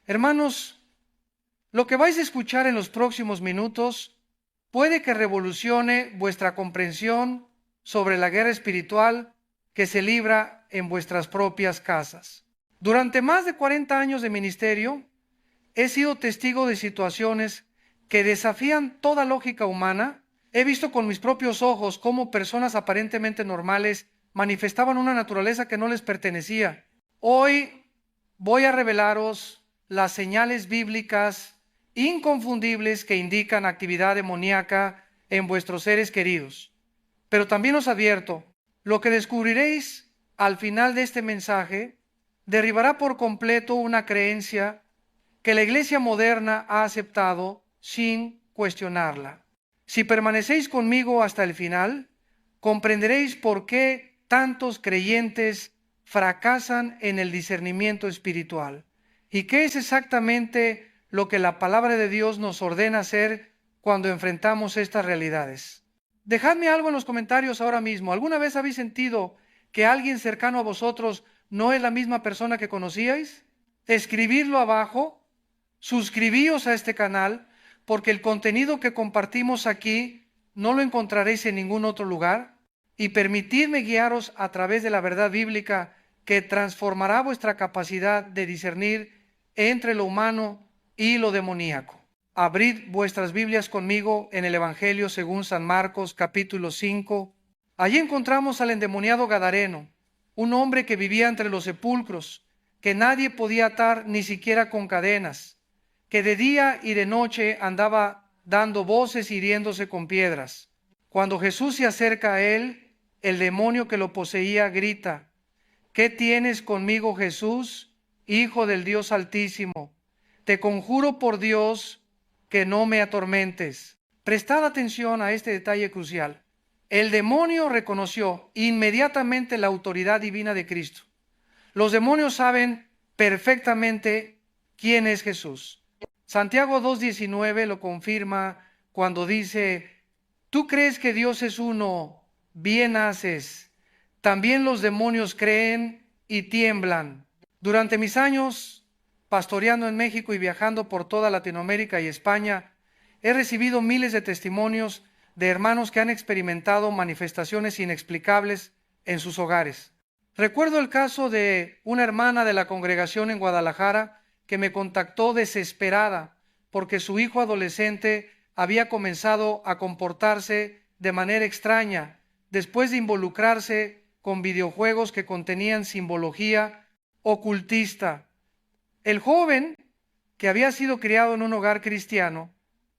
Hermanos, lo que vais a escuchar en los próximos minutos puede que revolucione vuestra comprensión sobre la guerra espiritual que se libra en vuestras propias casas. Durante más de 40 años de ministerio, he sido testigo de situaciones que desafían toda lógica humana. He visto con mis propios ojos cómo personas aparentemente normales manifestaban una naturaleza que no les pertenecía. Hoy voy a revelaros las señales bíblicas inconfundibles que indican actividad demoníaca en vuestros seres queridos. Pero también os advierto, lo que descubriréis al final de este mensaje derribará por completo una creencia que la iglesia moderna ha aceptado sin cuestionarla. Si permanecéis conmigo hasta el final, comprenderéis por qué tantos creyentes fracasan en el discernimiento espiritual y qué es exactamente lo que la palabra de Dios nos ordena hacer cuando enfrentamos estas realidades. Dejadme algo en los comentarios ahora mismo. ¿Alguna vez habéis sentido que alguien cercano a vosotros no es la misma persona que conocíais? Escribidlo abajo. Suscribíos a este canal, porque el contenido que compartimos aquí no lo encontraréis en ningún otro lugar, y permitidme guiaros a través de la verdad bíblica que transformará vuestra capacidad de discernir entre lo humano y lo demoníaco. Abrid vuestras Biblias conmigo en el Evangelio según San Marcos, capítulo 5. Allí encontramos al endemoniado Gadareno, un hombre que vivía entre los sepulcros, que nadie podía atar ni siquiera con cadenas, que de día y de noche andaba dando voces y hiriéndose con piedras. Cuando Jesús se acerca a él, el demonio que lo poseía grita: ¿qué tienes conmigo, Jesús, Hijo del Dios Altísimo? Te conjuro por Dios que no me atormentes. Prestad atención a este detalle crucial. El demonio reconoció inmediatamente la autoridad divina de Cristo. Los demonios saben perfectamente quién es Jesús. Santiago 2:19 lo confirma cuando dice: tú crees que Dios es uno, bien haces. También los demonios creen y tiemblan. Durante mis años pastoreando en México y viajando por toda Latinoamérica y España, he recibido miles de testimonios de hermanos que han experimentado manifestaciones inexplicables en sus hogares. Recuerdo el caso de una hermana de la congregación en Guadalajara que me contactó desesperada porque su hijo adolescente había comenzado a comportarse de manera extraña después de involucrarse con videojuegos que contenían simbología ocultista. El joven, que había sido criado en un hogar cristiano,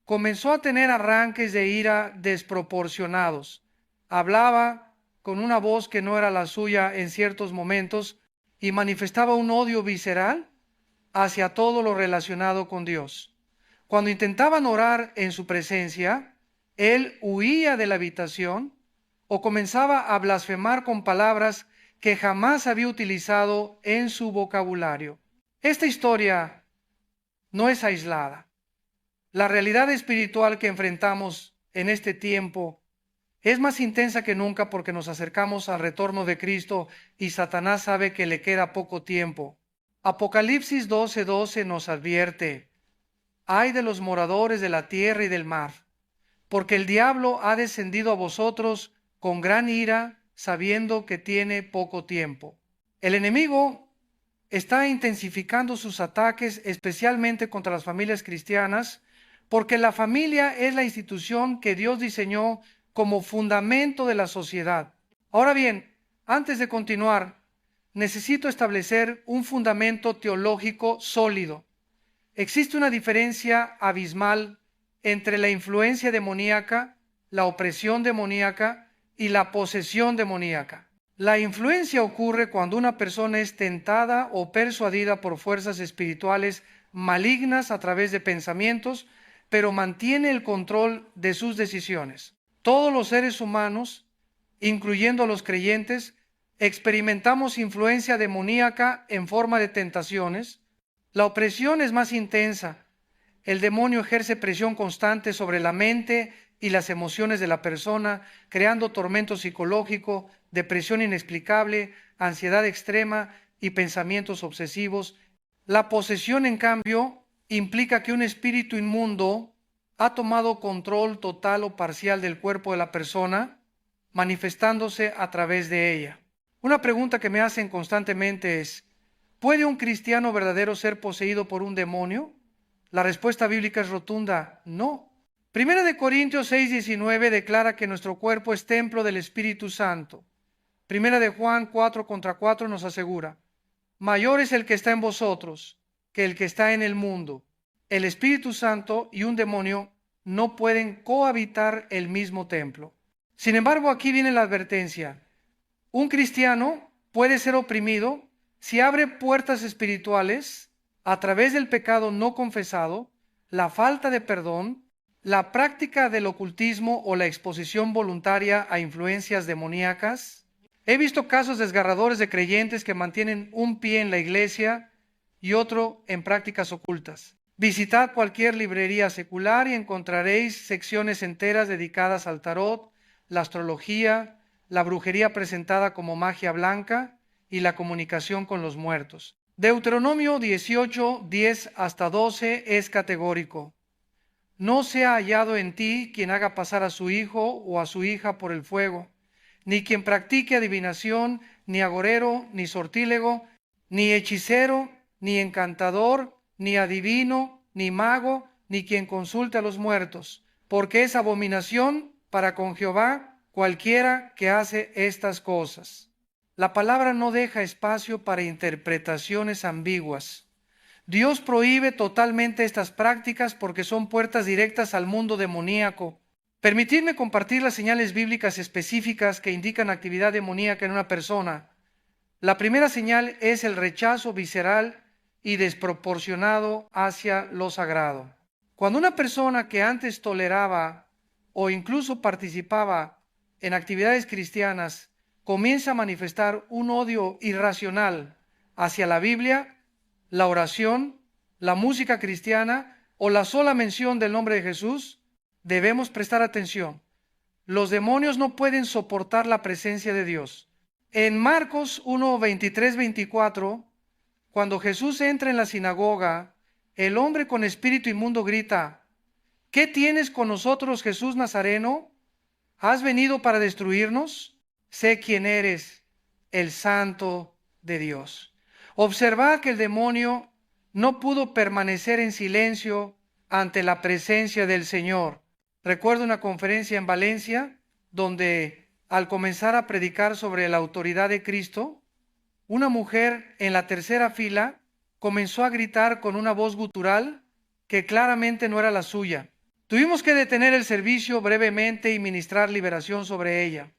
comenzó a tener arranques de ira desproporcionados. Hablaba con una voz que no era la suya en ciertos momentos y manifestaba un odio visceral hacia todo lo relacionado con Dios. Cuando intentaban orar en su presencia, él huía de la habitación o comenzaba a blasfemar con palabras que jamás había utilizado en su vocabulario. Esta historia no es aislada. La realidad espiritual que enfrentamos en este tiempo es más intensa que nunca porque nos acercamos al retorno de Cristo y Satanás sabe que le queda poco tiempo. Apocalipsis 12:12 nos advierte: ay de los moradores de la tierra y del mar, porque el diablo ha descendido a vosotros con gran ira, sabiendo que tiene poco tiempo. El enemigo está intensificando sus ataques, especialmente contra las familias cristianas, porque la familia es la institución que Dios diseñó como fundamento de la sociedad. Ahora bien, antes de continuar, necesito establecer un fundamento teológico sólido. Existe una diferencia abismal entre la influencia demoníaca, la opresión demoníaca y la posesión demoníaca. La influencia ocurre cuando una persona es tentada o persuadida por fuerzas espirituales malignas a través de pensamientos, pero mantiene el control de sus decisiones. Todos los seres humanos, incluyendo a los creyentes, experimentamos influencia demoníaca en forma de tentaciones. La opresión es más intensa. El demonio ejerce presión constante sobre la mente y las emociones de la persona, creando tormento psicológico, depresión inexplicable, ansiedad extrema y pensamientos obsesivos. La posesión, en cambio, implica que un espíritu inmundo ha tomado control total o parcial del cuerpo de la persona, manifestándose a través de ella. Una pregunta que me hacen constantemente es: ¿puede un cristiano verdadero ser poseído por un demonio? La respuesta bíblica es rotunda: no. Primera de Corintios 6:19 declara que nuestro cuerpo es templo del Espíritu Santo. Primera de Juan 4:4 nos asegura: mayor es el que está en vosotros que el que está en el mundo. El Espíritu Santo y un demonio no pueden cohabitar el mismo templo. Sin embargo, aquí viene la advertencia: un cristiano puede ser oprimido si abre puertas espirituales a través del pecado no confesado, la falta de perdón, la práctica del ocultismo o la exposición voluntaria a influencias demoníacas. He visto casos desgarradores de creyentes que mantienen un pie en la iglesia y otro en prácticas ocultas. Visitad cualquier librería secular y encontraréis secciones enteras dedicadas al tarot, la astrología, la brujería presentada como magia blanca y la comunicación con los muertos. Deuteronomio 18, 10 hasta 12 es categórico: no sea hallado en ti quien haga pasar a su hijo o a su hija por el fuego, ni quien practique adivinación, ni agorero, ni sortílego, ni hechicero, ni encantador, ni adivino, ni mago, ni quien consulte a los muertos, porque es abominación para con Jehová cualquiera que hace estas cosas. La palabra no deja espacio para interpretaciones ambiguas. Dios prohíbe totalmente estas prácticas porque son puertas directas al mundo demoníaco. Permitidme compartir las señales bíblicas específicas que indican actividad demoníaca en una persona. La primera señal es el rechazo visceral y desproporcionado hacia lo sagrado. Cuando una persona que antes toleraba o incluso participaba en actividades cristianas comienza a manifestar un odio irracional hacia la Biblia, la oración, la música cristiana o la sola mención del nombre de Jesús, debemos prestar atención. Los demonios no pueden soportar la presencia de Dios. En Marcos 1, 23, 24, cuando Jesús entra en la sinagoga, el hombre con espíritu inmundo grita: ¿qué tienes con nosotros, Jesús Nazareno? ¿Has venido para destruirnos? Sé quién eres, el Santo de Dios. Observad que el demonio no pudo permanecer en silencio ante la presencia del Señor. Recuerdo una conferencia en Valencia donde, al comenzar a predicar sobre la autoridad de Cristo, una mujer en la tercera fila comenzó a gritar con una voz gutural que claramente no era la suya. Tuvimos que detener el servicio brevemente y ministrar liberación sobre ella.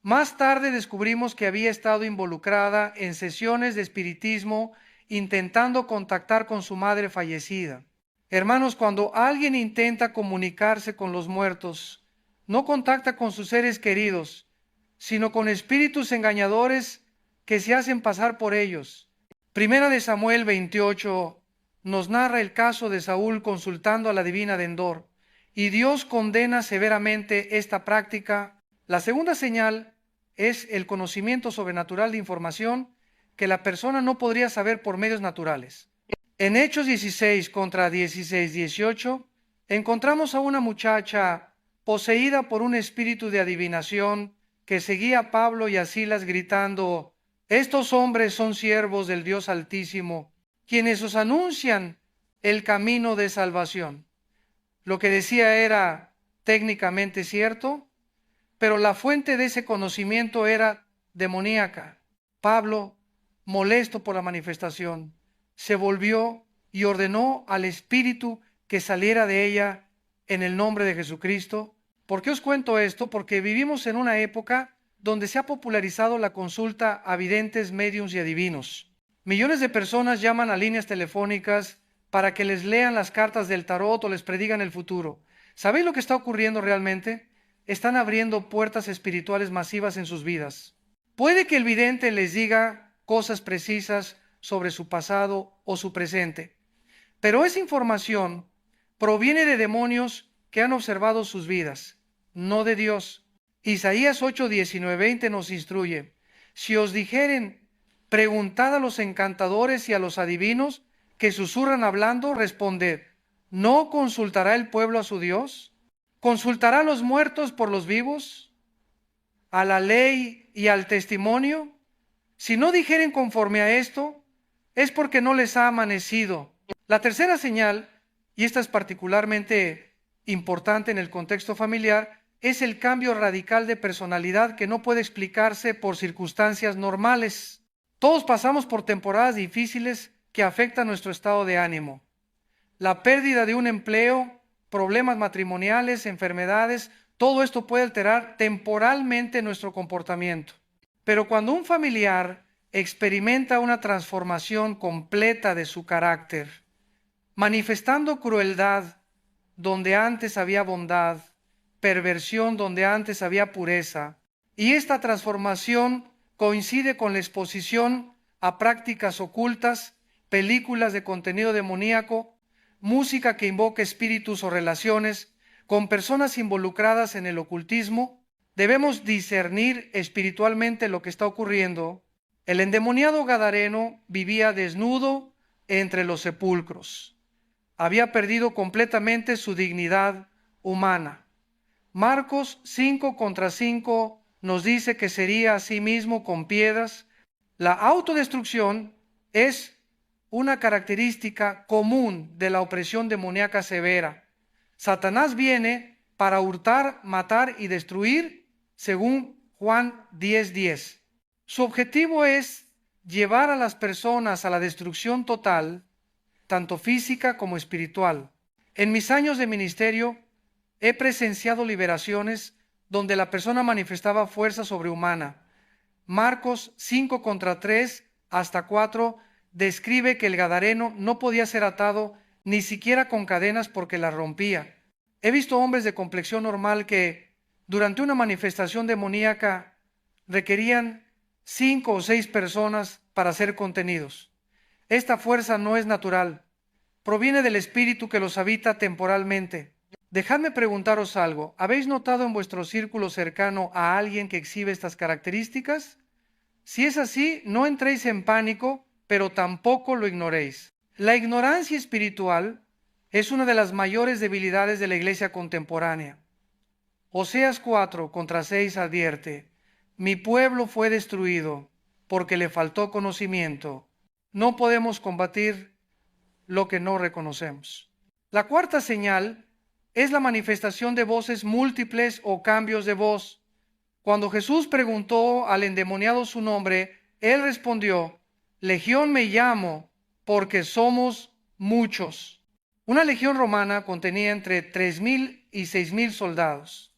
Más tarde descubrimos que había estado involucrada en sesiones de espiritismo intentando contactar con su madre fallecida. Hermanos, cuando alguien intenta comunicarse con los muertos, no contacta con sus seres queridos, sino con espíritus engañadores que se hacen pasar por ellos. Primera de Samuel 28 nos narra el caso de Saúl consultando a la divina de Endor, y Dios condena severamente esta práctica. La segunda señal es el conocimiento sobrenatural de información que la persona no podría saber por medios naturales. En Hechos 16 contra 16, 18, encontramos a una muchacha poseída por un espíritu de adivinación que seguía a Pablo y a Silas gritando: estos hombres son siervos del Dios Altísimo, quienes os anuncian el camino de salvación. Lo que decía era técnicamente cierto, pero la fuente de ese conocimiento era demoníaca. Pablo, molesto por la manifestación, se volvió y ordenó al espíritu que saliera de ella en el nombre de Jesucristo. ¿Por qué os cuento esto? Porque vivimos en una época donde se ha popularizado la consulta a videntes, médiums y adivinos. Millones de personas llaman a líneas telefónicas para que les lean las cartas del tarot o les predigan el futuro. ¿Sabéis lo que está ocurriendo realmente? Están abriendo puertas espirituales masivas en sus vidas. Puede que el vidente les diga cosas precisas sobre su pasado o su presente, pero esa información proviene de demonios que han observado sus vidas, no de Dios. Isaías 8, 19, 20 nos instruye: si os dijeren, preguntad a los encantadores y a los adivinos, que susurran hablando, responded, ¿no consultará el pueblo a su Dios? ¿Consultará a los muertos por los vivos? ¿A la ley y al testimonio? Si no dijeren conforme a esto, es porque no les ha amanecido. La tercera señal, y esta es particularmente importante en el contexto familiar, es el cambio radical de personalidad que no puede explicarse por circunstancias normales. Todos pasamos por temporadas difíciles que afectan nuestro estado de ánimo. La pérdida de un empleo, problemas matrimoniales, enfermedades, todo esto puede alterar temporalmente nuestro comportamiento. Pero cuando un familiar experimenta una transformación completa de su carácter, manifestando crueldad donde antes había bondad, perversión donde antes había pureza, y esta transformación coincide con la exposición a prácticas ocultas, películas de contenido demoníaco, música que invoca espíritus o relaciones con personas involucradas en el ocultismo, debemos discernir espiritualmente lo que está ocurriendo. El endemoniado gadareno vivía desnudo entre los sepulcros. Había perdido completamente su dignidad humana. Marcos 5:5 nos dice que sería a sí mismo con piedras. La autodestrucción es una característica común de la opresión demoníaca severa. Satanás viene para hurtar, matar y destruir, según Juan 10:10. Su objetivo es llevar a las personas a la destrucción total, tanto física como espiritual. En mis años de ministerio, he presenciado liberaciones donde la persona manifestaba fuerza sobrehumana. Marcos 5:3 hasta 4 describe que el gadareno no podía ser atado ni siquiera con cadenas porque las rompía. He visto hombres de complexión normal que durante una manifestación demoníaca requerían 5 o 6 personas para ser contenidos. Esta fuerza no es natural, proviene del espíritu que los habita temporalmente. Dejadme preguntaros algo, ¿habéis notado en vuestro círculo cercano a alguien que exhibe estas características? Si es así, no entréis en pánico, pero tampoco lo ignoréis. La ignorancia espiritual es una de las mayores debilidades de la iglesia contemporánea. Oseas 4:6 advierte, mi pueblo fue destruido porque le faltó conocimiento. No podemos combatir lo que no reconocemos. La cuarta señal es la manifestación de voces múltiples o cambios de voz. Cuando Jesús preguntó al endemoniado su nombre, él respondió, Legión me llamo, porque somos muchos. Una legión romana contenía entre 3,000 y 6,000 soldados.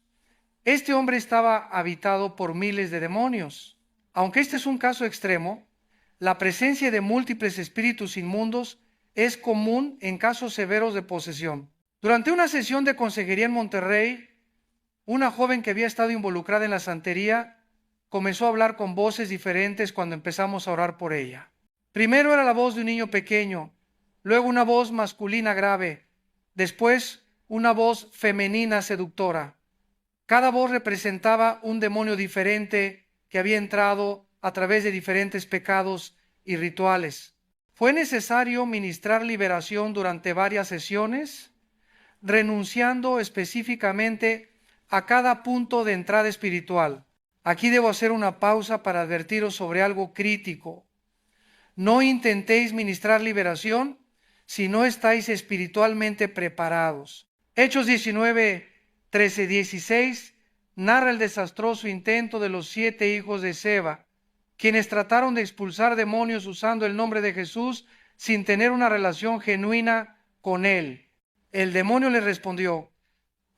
Este hombre estaba habitado por miles de demonios. Aunque este es un caso extremo, la presencia de múltiples espíritus inmundos es común en casos severos de posesión. Durante una sesión de consejería en Monterrey, una joven que había estado involucrada en la santería comenzó a hablar con voces diferentes cuando empezamos a orar por ella. Primero era la voz de un niño pequeño, luego una voz masculina grave, después una voz femenina seductora. Cada voz representaba un demonio diferente que había entrado a través de diferentes pecados y rituales. Fue necesario ministrar liberación durante varias sesiones, renunciando específicamente a cada punto de entrada espiritual. Aquí debo hacer una pausa para advertiros sobre algo crítico. No intentéis ministrar liberación si no estáis espiritualmente preparados. Hechos 19:13-16 narra el desastroso intento de los 7 hijos de Seba, quienes trataron de expulsar demonios usando el nombre de Jesús sin tener una relación genuina con él. El demonio le respondió,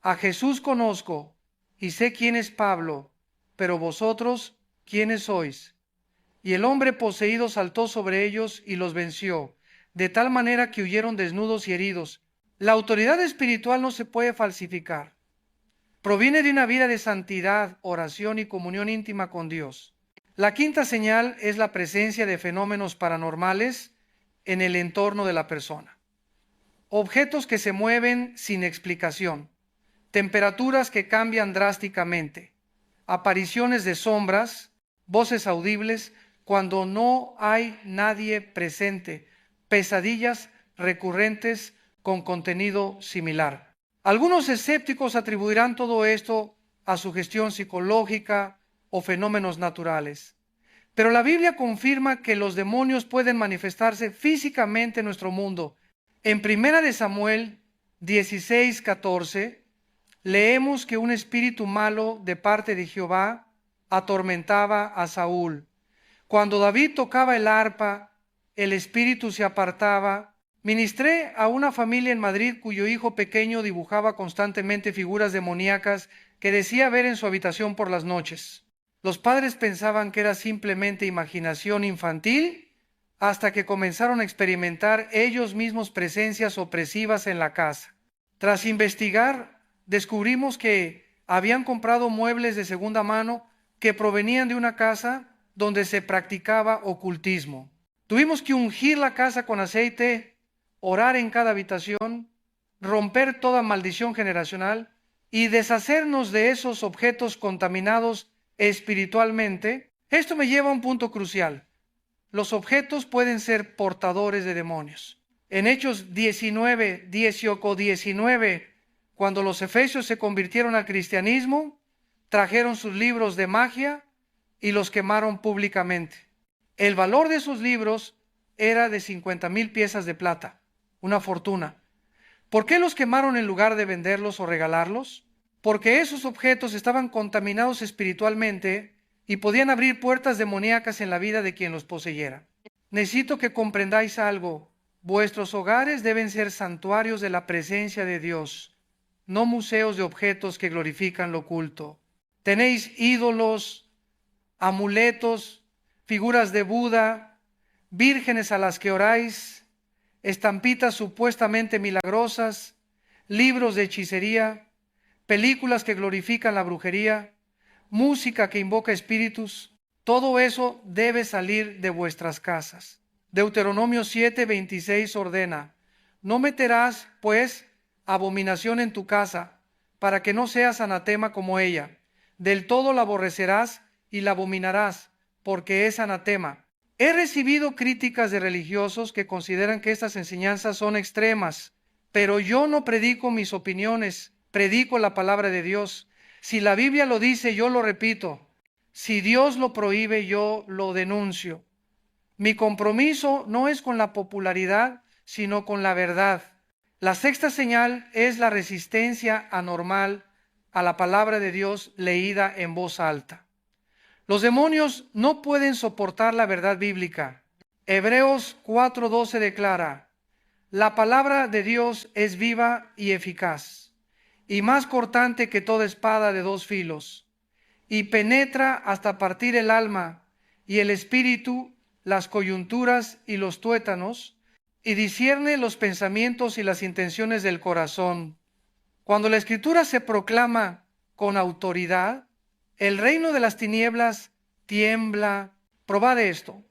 a Jesús conozco y sé quién es Pablo, pero vosotros, ¿quiénes sois? Y el hombre poseído saltó sobre ellos y los venció, de tal manera que huyeron desnudos y heridos. La autoridad espiritual no se puede falsificar. Proviene de una vida de santidad, oración y comunión íntima con Dios. La quinta señal es la presencia de fenómenos paranormales en el entorno de la persona. Objetos que se mueven sin explicación, temperaturas que cambian drásticamente, apariciones de sombras, voces audibles cuando no hay nadie presente, pesadillas recurrentes con contenido similar. Algunos escépticos atribuirán todo esto a sugestión psicológica o fenómenos naturales. Pero la Biblia confirma que los demonios pueden manifestarse físicamente en nuestro mundo. En 1 Samuel 16:14 leemos que un espíritu malo de parte de Jehová atormentaba a Saúl. Cuando David tocaba el arpa, el espíritu se apartaba. Ministré a una familia en Madrid cuyo hijo pequeño dibujaba constantemente figuras demoníacas que decía ver en su habitación por las noches. Los padres pensaban que era simplemente imaginación infantil hasta que comenzaron a experimentar ellos mismos presencias opresivas en la casa. Tras investigar, descubrimos que habían comprado muebles de segunda mano que provenían de una casa donde se practicaba ocultismo. Tuvimos que ungir la casa con aceite, orar en cada habitación, romper toda maldición generacional y deshacernos de esos objetos contaminados espiritualmente. Esto me lleva a un punto crucial. Los objetos pueden ser portadores de demonios. En Hechos 19, cuando los efesios se convirtieron al cristianismo, trajeron sus libros de magia y los quemaron públicamente. El valor de esos libros era de 50,000 piezas de plata, una fortuna. ¿Por qué los quemaron en lugar de venderlos o regalarlos? Porque esos objetos estaban contaminados espiritualmente y podían abrir puertas demoníacas en la vida de quien los poseyera. Necesito que comprendáis algo. Vuestros hogares deben ser santuarios de la presencia de Dios, no museos de objetos que glorifican lo oculto. Tenéis ídolos, amuletos, figuras de Buda, vírgenes a las que oráis, estampitas supuestamente milagrosas, libros de hechicería, películas que glorifican la brujería, música que invoca espíritus. Todo eso debe salir de vuestras casas. Deuteronomio 7:26 ordena: no meterás, pues, abominación en tu casa, para que no seas anatema como ella. Del todo la aborrecerás y la abominarás, porque es anatema. He recibido críticas de religiosos que consideran que estas enseñanzas son extremas, pero yo no predico mis opiniones, predico la palabra de Dios. Si la Biblia lo dice, yo lo repito. Si Dios lo prohíbe, yo lo denuncio. Mi compromiso no es con la popularidad, sino con la verdad. La sexta señal es la resistencia anormal a la palabra de Dios leída en voz alta. Los demonios no pueden soportar la verdad bíblica. Hebreos 4:12 declara: la palabra de Dios es viva y eficaz, y más cortante que toda espada de dos filos, y penetra hasta partir el alma y el espíritu, las coyunturas y los tuétanos, y discierne los pensamientos y las intenciones del corazón. Cuando la Escritura se proclama con autoridad, el reino de las tinieblas tiembla. Probad esto.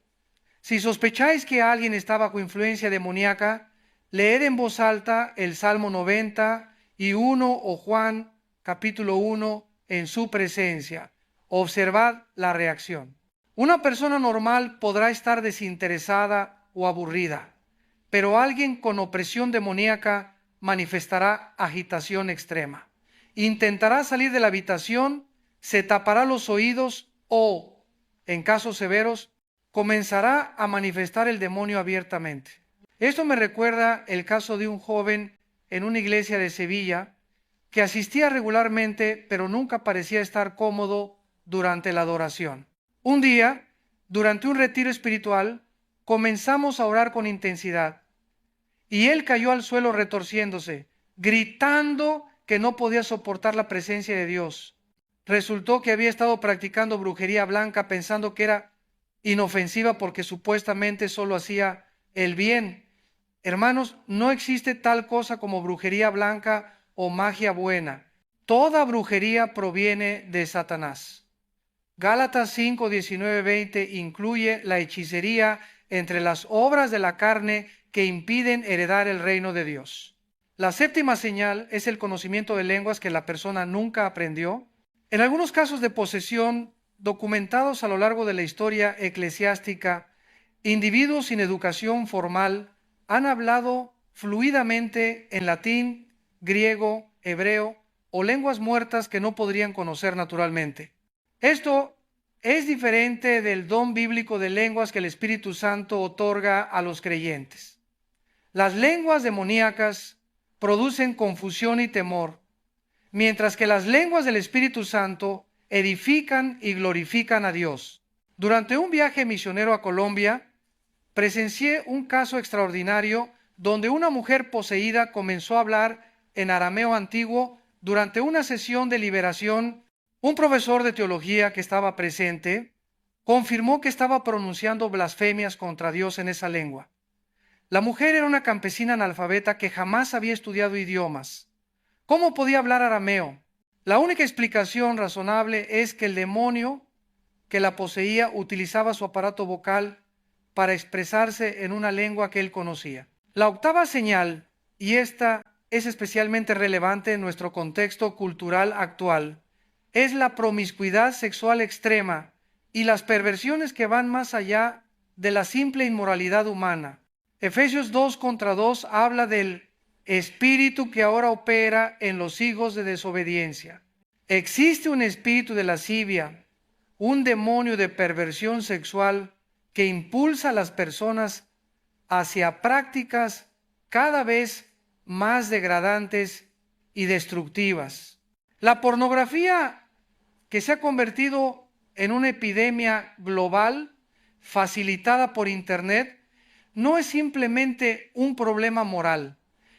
Si sospecháis que alguien está bajo influencia demoníaca, leed en voz alta el Salmo 91 o Juan capítulo 1 en su presencia. Observad la reacción. Una persona normal podrá estar desinteresada o aburrida, pero alguien con opresión demoníaca manifestará agitación extrema. Intentará salir de la habitación, se tapará los oídos o, en casos severos, comenzará a manifestar el demonio abiertamente. Esto me recuerda el caso de un joven en una iglesia de Sevilla que asistía regularmente, pero nunca parecía estar cómodo durante la adoración. Un día, durante un retiro espiritual, comenzamos a orar con intensidad y él cayó al suelo retorciéndose, gritando que no podía soportar la presencia de Dios. Resultó que había estado practicando brujería blanca pensando que era inofensiva porque supuestamente solo hacía el bien. Hermanos, no existe tal cosa como brujería blanca o magia buena. Toda brujería proviene de Satanás. Gálatas 5:19-20 incluye la hechicería entre las obras de la carne que impiden heredar el reino de Dios. La séptima señal es el conocimiento de lenguas que la persona nunca aprendió. En algunos casos de posesión documentados a lo largo de la historia eclesiástica, individuos sin educación formal han hablado fluidamente en latín, griego, hebreo o lenguas muertas que no podrían conocer naturalmente. Esto es diferente del don bíblico de lenguas que el Espíritu Santo otorga a los creyentes. Las lenguas demoníacas producen confusión y temor, mientras que las lenguas del Espíritu Santo edifican y glorifican a Dios. Durante un viaje misionero a Colombia, presencié un caso extraordinario donde una mujer poseída comenzó a hablar en arameo antiguo durante una sesión de liberación. Un profesor de teología que estaba presente confirmó que estaba pronunciando blasfemias contra Dios en esa lengua. La mujer era una campesina analfabeta que jamás había estudiado idiomas. ¿Cómo podía hablar arameo? La única explicación razonable es que el demonio que la poseía utilizaba su aparato vocal para expresarse en una lengua que él conocía. La octava señal, y esta es especialmente relevante en nuestro contexto cultural actual, es la promiscuidad sexual extrema y las perversiones que van más allá de la simple inmoralidad humana. Efesios 2:2 habla del espíritu que ahora opera en los hijos de desobediencia. Existe un espíritu de lascivia, un demonio de perversión sexual que impulsa a las personas hacia prácticas cada vez más degradantes y destructivas. La pornografía, que se ha convertido en una epidemia global facilitada por Internet, no es simplemente un problema moral,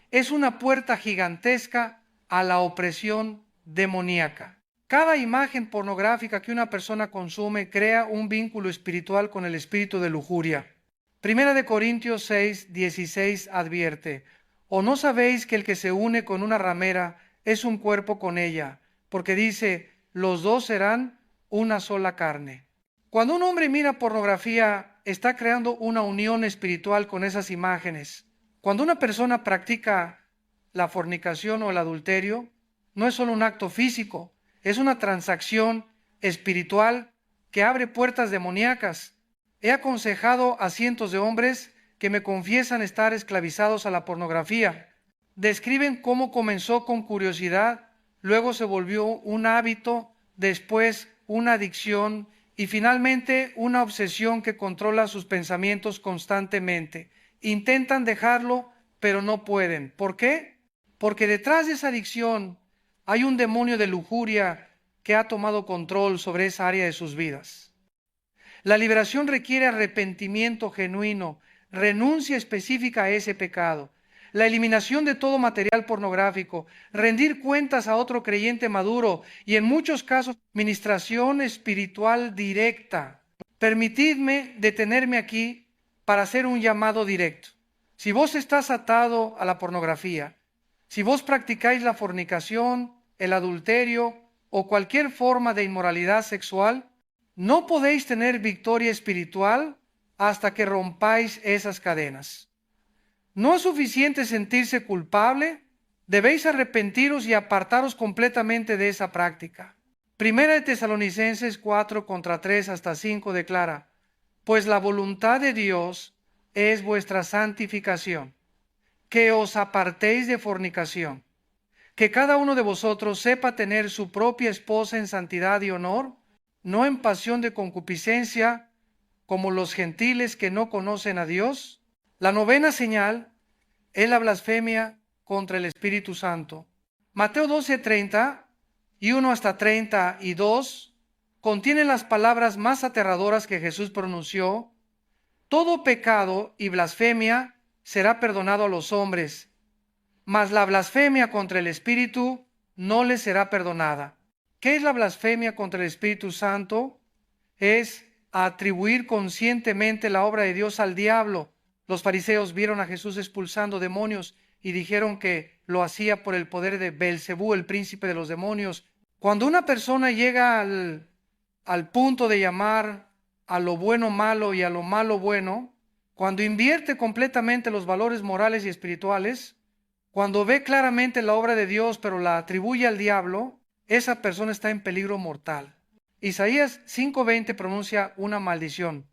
es una puerta gigantesca a la opresión demoníaca. Cada imagen pornográfica que una persona consume crea un vínculo espiritual con el espíritu de lujuria. Primera de Corintios 6:16 advierte: ¿o no sabéis que el que se une con una ramera es un cuerpo con ella? Porque dice, los dos serán una sola carne. Cuando un hombre mira pornografía, está creando una unión espiritual con esas imágenes. Cuando una persona practica la fornicación o el adulterio, no es solo un acto físico, es una transacción espiritual que abre puertas demoníacas. He aconsejado a cientos de hombres que me confiesan estar esclavizados a la pornografía. Describen cómo comenzó con curiosidad, luego se volvió un hábito, después una adicción y finalmente una obsesión que controla sus pensamientos constantemente. Intentan dejarlo, pero no pueden. ¿Por qué? Porque detrás de esa adicción hay un demonio de lujuria que ha tomado control sobre esa área de sus vidas. La liberación requiere arrepentimiento genuino, renuncia específica a ese pecado, la eliminación de todo material pornográfico, rendir cuentas a otro creyente maduro y en muchos casos ministración espiritual directa. Permitidme detenerme aquí para hacer un llamado directo. Si vos estás atado a la pornografía, si vos practicáis la fornicación, el adulterio o cualquier forma de inmoralidad sexual, no podéis tener victoria espiritual hasta que rompáis esas cadenas. No es suficiente sentirse culpable, debéis arrepentiros y apartaros completamente de esa práctica. Primera de Tesalonicenses 4:3-5 declara: pues la voluntad de Dios es vuestra santificación, que os apartéis de fornicación, que cada uno de vosotros sepa tener su propia esposa en santidad y honor, no en pasión de concupiscencia, como los gentiles que no conocen a Dios. La novena señal es la blasfemia contra el Espíritu Santo. Mateo 12:31-32 contiene las palabras más aterradoras que Jesús pronunció: todo pecado y blasfemia será perdonado a los hombres, mas la blasfemia contra el Espíritu no les será perdonada. ¿Qué es la blasfemia contra el Espíritu Santo? Es atribuir conscientemente la obra de Dios al diablo. Los fariseos vieron a Jesús expulsando demonios y dijeron que lo hacía por el poder de Belcebú, el príncipe de los demonios. Cuando una persona llega al punto de llamar a lo bueno malo y a lo malo bueno, cuando invierte completamente los valores morales y espirituales, cuando ve claramente la obra de Dios pero la atribuye al diablo, esa persona está en peligro mortal. Isaías 5:20 pronuncia una maldición: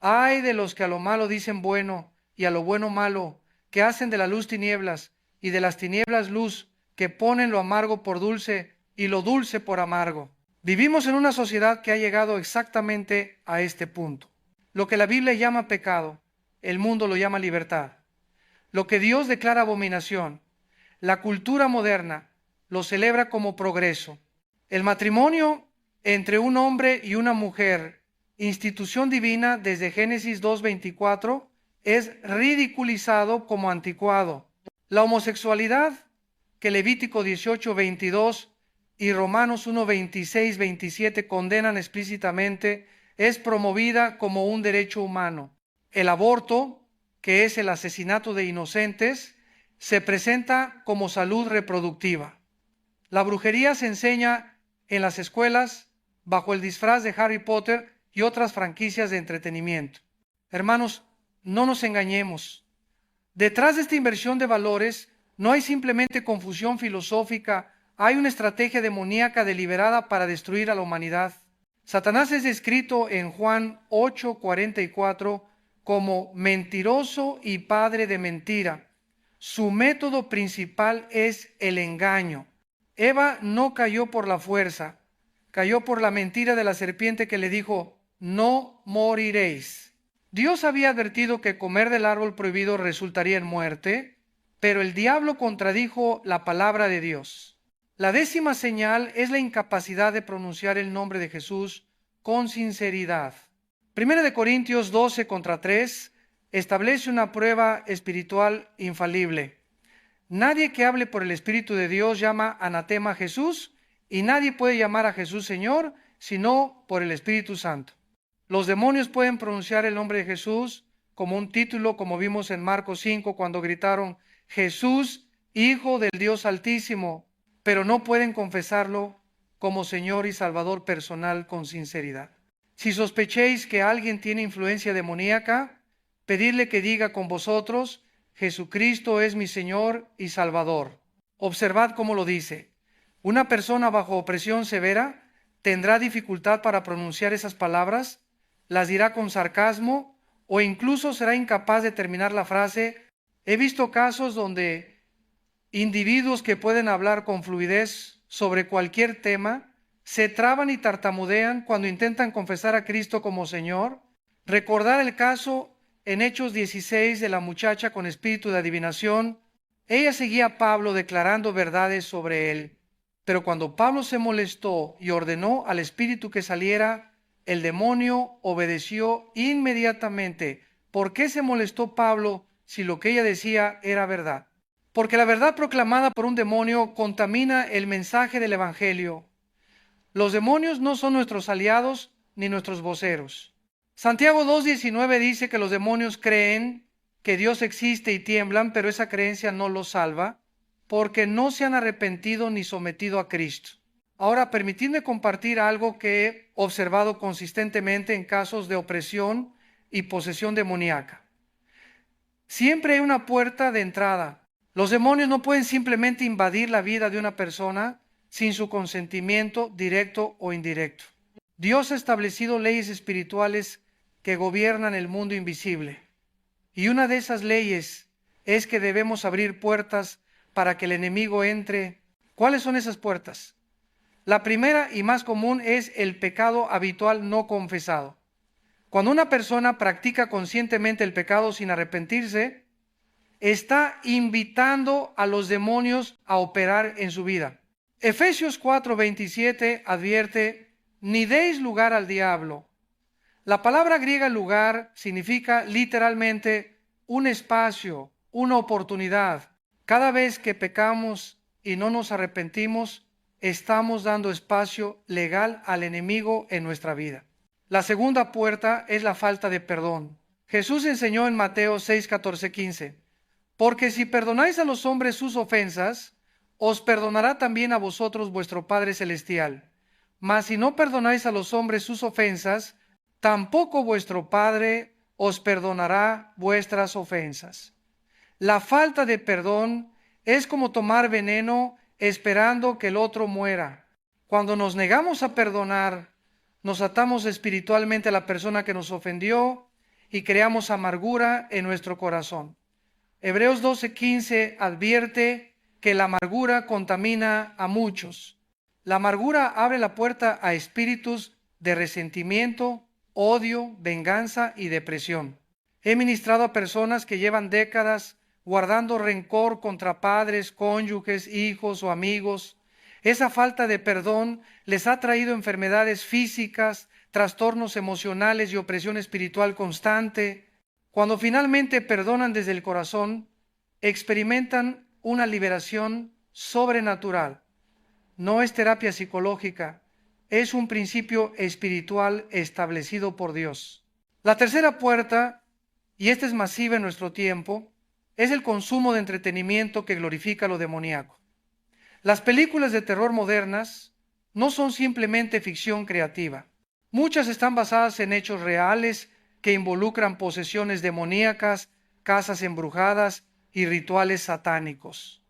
ay de los que a lo malo dicen bueno y a lo bueno malo, que hacen de la luz tinieblas y de las tinieblas luz, que ponen lo amargo por dulce y lo dulce por amargo. Vivimos en una sociedad que ha llegado exactamente a este punto. Lo que la Biblia llama pecado, el mundo lo llama libertad. Lo que Dios declara abominación, la cultura moderna lo celebra como progreso. El matrimonio entre un hombre y una mujer, institución divina desde Génesis 2:24, es ridiculizado como anticuado. La homosexualidad, que Levítico 18:22 y Romanos 1:26-27 condenan explícitamente, es promovida como un derecho humano. El aborto, que es el asesinato de inocentes, se presenta como salud reproductiva. La brujería se enseña en las escuelas bajo el disfraz de Harry Potter y otras franquicias de entretenimiento. Hermanos, no nos engañemos. Detrás de esta inversión de valores no hay simplemente confusión filosófica, hay una estrategia demoníaca deliberada para destruir a la humanidad. Satanás es descrito en Juan 8:44 como mentiroso y padre de mentira. Su método principal es el engaño. Eva no cayó por la fuerza, cayó por la mentira de la serpiente que le dijo: no moriréis. Dios había advertido que comer del árbol prohibido resultaría en muerte, pero el diablo contradijo la palabra de Dios. La 10ª señal es la incapacidad de pronunciar el nombre de Jesús con sinceridad. 1 Corintios 12:3 establece una prueba espiritual infalible. Nadie que hable por el Espíritu de Dios llama anatema a Jesús, y nadie puede llamar a Jesús Señor sino por el Espíritu Santo. Los demonios pueden pronunciar el nombre de Jesús como un título, como vimos en Marcos 5 cuando gritaron: Jesús, Hijo del Dios Altísimo, pero no pueden confesarlo como Señor y Salvador personal con sinceridad. Si sospechéis que alguien tiene influencia demoníaca, pedidle que diga con vosotros: Jesucristo es mi Señor y Salvador. Observad cómo lo dice. Una persona bajo opresión severa tendrá dificultad para pronunciar esas palabras, las dirá con sarcasmo o incluso será incapaz de terminar la frase. He visto casos donde individuos que pueden hablar con fluidez sobre cualquier tema se traban y tartamudean cuando intentan confesar a Cristo como Señor. Recordar el caso en Hechos 16 de la muchacha con espíritu de adivinación. Ella seguía a Pablo declarando verdades sobre él, pero cuando Pablo se molestó y ordenó al espíritu que saliera, el demonio obedeció inmediatamente. ¿Por qué se molestó Pablo si lo que ella decía era verdad? Porque la verdad proclamada por un demonio contamina el mensaje del evangelio. Los demonios no son nuestros aliados ni nuestros voceros. Santiago 2:19 dice que los demonios creen que Dios existe y tiemblan, pero esa creencia no los salva, porque no se han arrepentido ni sometido a Cristo. Ahora, permitidme compartir algo que he observado consistentemente en casos de opresión y posesión demoníaca. Siempre hay una puerta de entrada. Los demonios no pueden simplemente invadir la vida de una persona sin su consentimiento directo o indirecto. Dios ha establecido leyes espirituales que gobiernan el mundo invisible. Y una de esas leyes es que debemos abrir puertas para que el enemigo entre. ¿Cuáles son esas puertas? La primera y más común es el pecado habitual no confesado. Cuando una persona practica conscientemente el pecado sin arrepentirse, está invitando a los demonios a operar en su vida. Efesios 4:27 advierte: ni deis lugar al diablo. La palabra griega lugar significa literalmente un espacio, una oportunidad. Cada vez que pecamos y no nos arrepentimos, estamos dando espacio legal al enemigo en nuestra vida. La segunda puerta es la falta de perdón. Jesús enseñó en Mateo 6:14-15: porque si perdonáis a los hombres sus ofensas, os perdonará también a vosotros vuestro Padre Celestial. Mas si no perdonáis a los hombres sus ofensas, tampoco vuestro Padre os perdonará vuestras ofensas. La falta de perdón es como tomar veneno esperando que el otro muera. Cuando nos negamos a perdonar, nos atamos espiritualmente a la persona que nos ofendió y creamos amargura en nuestro corazón. Hebreos 12:15 advierte que la amargura contamina a muchos. La amargura abre la puerta a espíritus de resentimiento, odio, venganza y depresión. He ministrado a personas que llevan décadas guardando rencor contra padres, cónyuges, hijos o amigos. Esa falta de perdón les ha traído enfermedades físicas, trastornos emocionales y opresión espiritual constante. Cuando finalmente perdonan desde el corazón, experimentan una liberación sobrenatural. No es terapia psicológica, es un principio espiritual establecido por Dios. La tercera puerta, y esta es masiva en nuestro tiempo, es el consumo de entretenimiento que glorifica lo demoníaco. Las películas de terror modernas no son simplemente ficción creativa. Muchas están basadas en hechos reales que involucran posesiones demoníacas, casas embrujadas y rituales satánicos.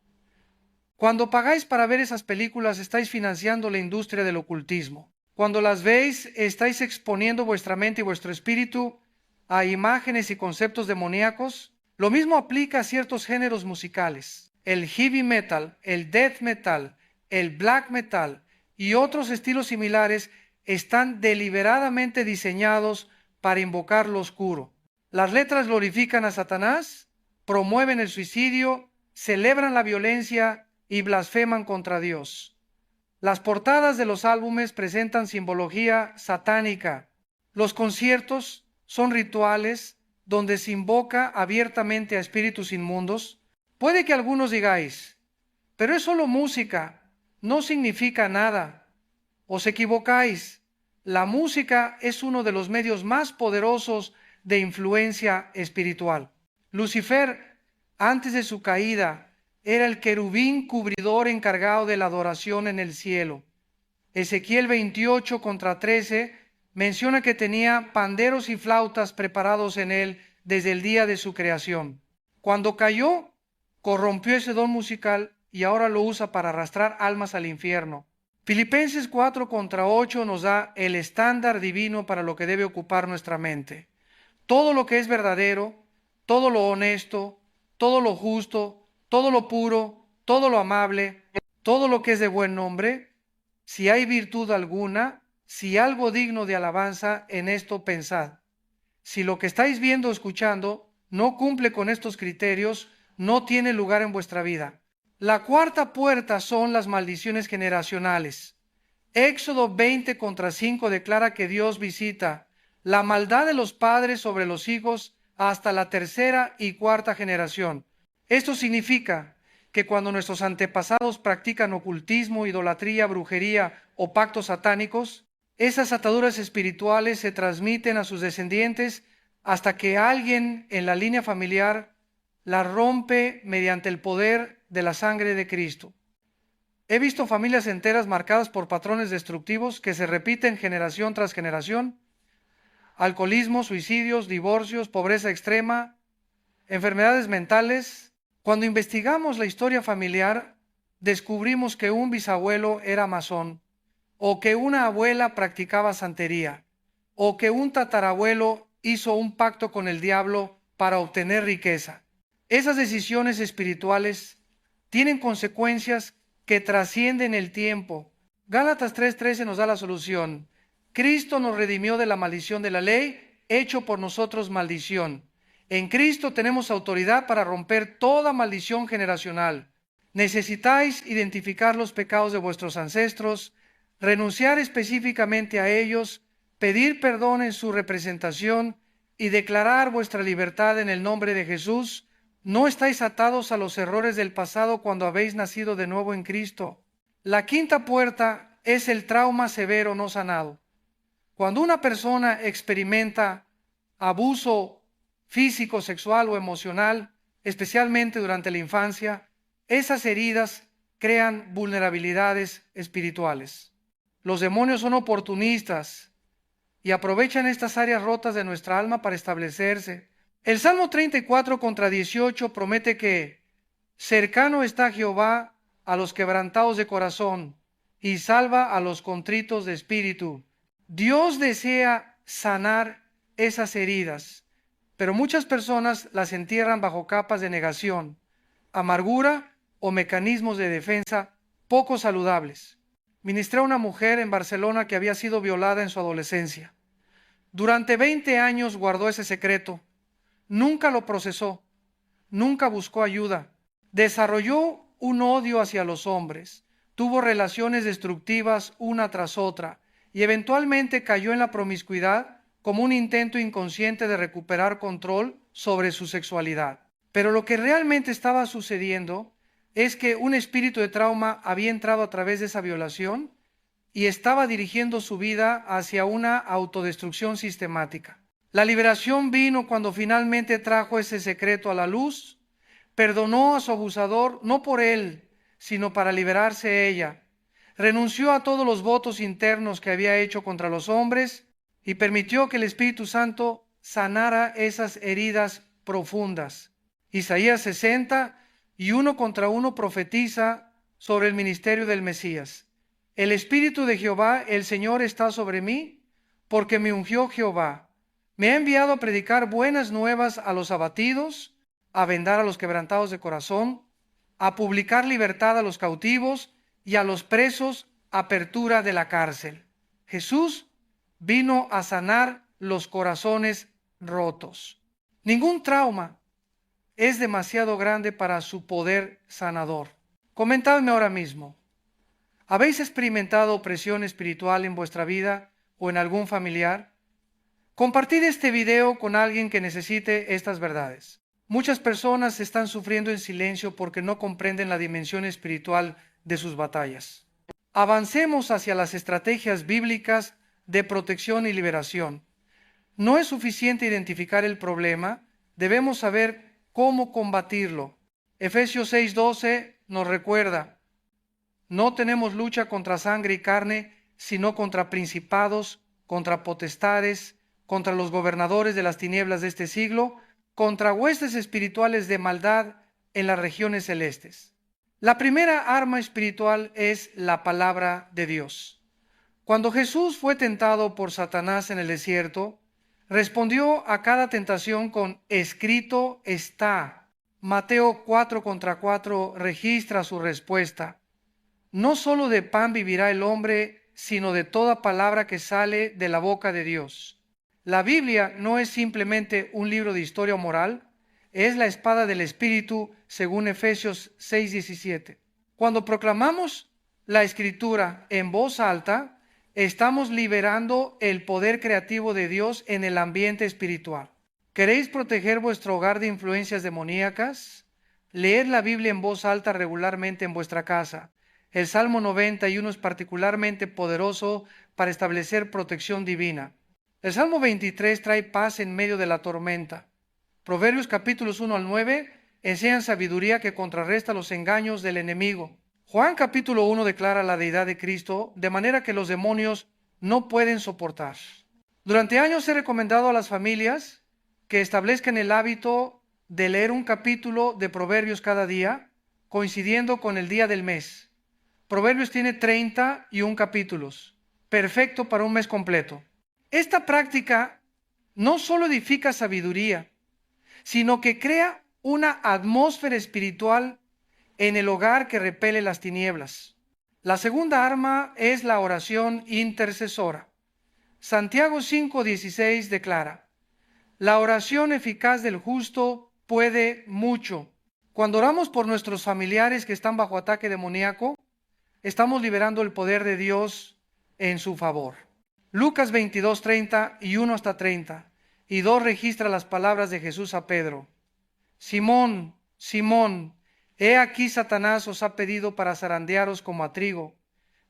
Cuando pagáis para ver esas películas, estáis financiando la industria del ocultismo. Cuando las veis, estáis exponiendo vuestra mente y vuestro espíritu a imágenes y conceptos demoníacos. Lo mismo aplica a ciertos géneros musicales. El heavy metal, el death metal, el black metal y otros estilos similares están deliberadamente diseñados para invocar lo oscuro. Las letras glorifican a Satanás, promueven el suicidio, celebran la violencia y blasfeman contra Dios. Las portadas de los álbumes presentan simbología satánica. Los conciertos son rituales donde se invoca abiertamente a espíritus inmundos. Puede que algunos digáis, pero es solo música, no significa nada. Os equivocáis. La música es uno de los medios más poderosos de influencia espiritual. Lucifer, antes de su caída, era el querubín cubridor encargado de la adoración en el cielo. Ezequiel 28:13 menciona que tenía panderos y flautas preparados en él desde el día de su creación. Cuando cayó, corrompió ese don musical y ahora lo usa para arrastrar almas al infierno. Filipenses 4:8 nos da el estándar divino para lo que debe ocupar nuestra mente. Todo lo que es verdadero, todo lo honesto, todo lo justo, todo lo puro, todo lo amable, todo lo que es de buen nombre, si hay virtud alguna, si algo digno de alabanza, en esto pensad. Si lo que estáis viendo o escuchando no cumple con estos criterios, no tiene lugar en vuestra vida. La cuarta puerta son las maldiciones generacionales. Éxodo 20:5 declara que Dios visita la maldad de los padres sobre los hijos hasta la tercera y cuarta generación. Esto significa que cuando nuestros antepasados practican ocultismo, idolatría, brujería o pactos satánicos, esas ataduras espirituales se transmiten a sus descendientes hasta que alguien en la línea familiar las rompe mediante el poder de la sangre de Cristo. He visto familias enteras marcadas por patrones destructivos que se repiten generación tras generación: alcoholismo, suicidios, divorcios, pobreza extrema, enfermedades mentales. Cuando investigamos la historia familiar, descubrimos que un bisabuelo era masón, o que una abuela practicaba santería, o que un tatarabuelo hizo un pacto con el diablo para obtener riqueza. Esas decisiones espirituales tienen consecuencias que trascienden el tiempo. Gálatas 3:13 nos da la solución. Cristo nos redimió de la maldición de la ley, hecho por nosotros maldición. En Cristo tenemos autoridad para romper toda maldición generacional. Necesitáis identificar los pecados de vuestros ancestros, renunciar específicamente a ellos, pedir perdón en su representación y declarar vuestra libertad en el nombre de Jesús. No estáis atados a los errores del pasado cuando habéis nacido de nuevo en Cristo. La quinta puerta es el trauma severo no sanado. Cuando una persona experimenta abuso físico, sexual o emocional, especialmente durante la infancia, esas heridas crean vulnerabilidades espirituales. Los demonios son oportunistas y aprovechan estas áreas rotas de nuestra alma para establecerse. El Salmo 34:18 promete que cercano está Jehová a los quebrantados de corazón y salva a los contritos de espíritu. Dios desea sanar esas heridas, pero muchas personas las entierran bajo capas de negación, amargura o mecanismos de defensa poco saludables. Ministré a una mujer en Barcelona que había sido violada en su adolescencia. Durante 20 años guardó ese secreto, nunca lo procesó, nunca buscó ayuda, desarrolló un odio hacia los hombres, tuvo relaciones destructivas una tras otra y eventualmente cayó en la promiscuidad como un intento inconsciente de recuperar control sobre su sexualidad. Pero lo que realmente estaba sucediendo es que un espíritu de trauma había entrado a través de esa violación y estaba dirigiendo su vida hacia una autodestrucción sistemática. La liberación vino cuando finalmente trajo ese secreto a la luz, perdonó a su abusador, no por él, sino para liberarse ella. Renunció a todos los votos internos que había hecho contra los hombres y permitió que el Espíritu Santo sanara esas heridas profundas. Isaías 60 y 1:1 profetiza sobre el ministerio del Mesías. El Espíritu de Jehová, el Señor, está sobre mí, porque me ungió Jehová. Me ha enviado a predicar buenas nuevas a los abatidos, a vendar a los quebrantados de corazón, a publicar libertad a los cautivos y a los presos apertura de la cárcel. Jesús vino a sanar los corazones rotos. Ningún trauma es demasiado grande para su poder sanador. Comentadme ahora mismo, ¿habéis experimentado opresión espiritual en vuestra vida o en algún familiar? Compartid este video con alguien que necesite estas verdades. Muchas personas están sufriendo en silencio porque no comprenden la dimensión espiritual de sus batallas. Avancemos hacia las estrategias bíblicas de protección y liberación. No es suficiente identificar el problema, debemos saber cómo combatirlo. Efesios 6:12 nos recuerda: no tenemos lucha contra sangre y carne, sino contra principados, contra potestades, contra los gobernadores de las tinieblas de este siglo, contra huestes espirituales de maldad en las regiones celestes. La primera arma espiritual es la palabra de Dios. Cuando Jesús fue tentado por Satanás en el desierto, respondió a cada tentación con escrito está. Mateo 4:4 registra su respuesta. No solo de pan vivirá el hombre, sino de toda palabra que sale de la boca de Dios. La Biblia no es simplemente un libro de historia o moral, es la espada del Espíritu, según Efesios 6:17. Cuando proclamamos la Escritura en voz alta, estamos liberando el poder creativo de Dios en el ambiente espiritual. ¿Queréis proteger vuestro hogar de influencias demoníacas? Leed la Biblia en voz alta regularmente en vuestra casa. El Salmo 91 es particularmente poderoso para establecer protección divina. El Salmo 23 trae paz en medio de la tormenta. Proverbios capítulos 1-9 enseñan sabiduría que contrarresta los engaños del enemigo. Juan capítulo 1 declara la deidad de Cristo, de manera que los demonios no pueden soportar. Durante años he recomendado a las familias que establezcan el hábito de leer un capítulo de Proverbios cada día, coincidiendo con el día del mes. Proverbios tiene 31 capítulos, perfecto para un mes completo. Esta práctica no solo edifica sabiduría, sino que crea una atmósfera espiritual en el hogar que repele las tinieblas. La segunda arma es la oración intercesora. Santiago 5:16 declara: la oración eficaz del justo puede mucho. Cuando oramos por nuestros familiares que están bajo ataque demoníaco, estamos liberando el poder de Dios en su favor. Lucas 22:30 y 1-30 y 2 registra las palabras de Jesús a Pedro: Simón, Simón, he aquí Satanás os ha pedido para zarandearos como a trigo,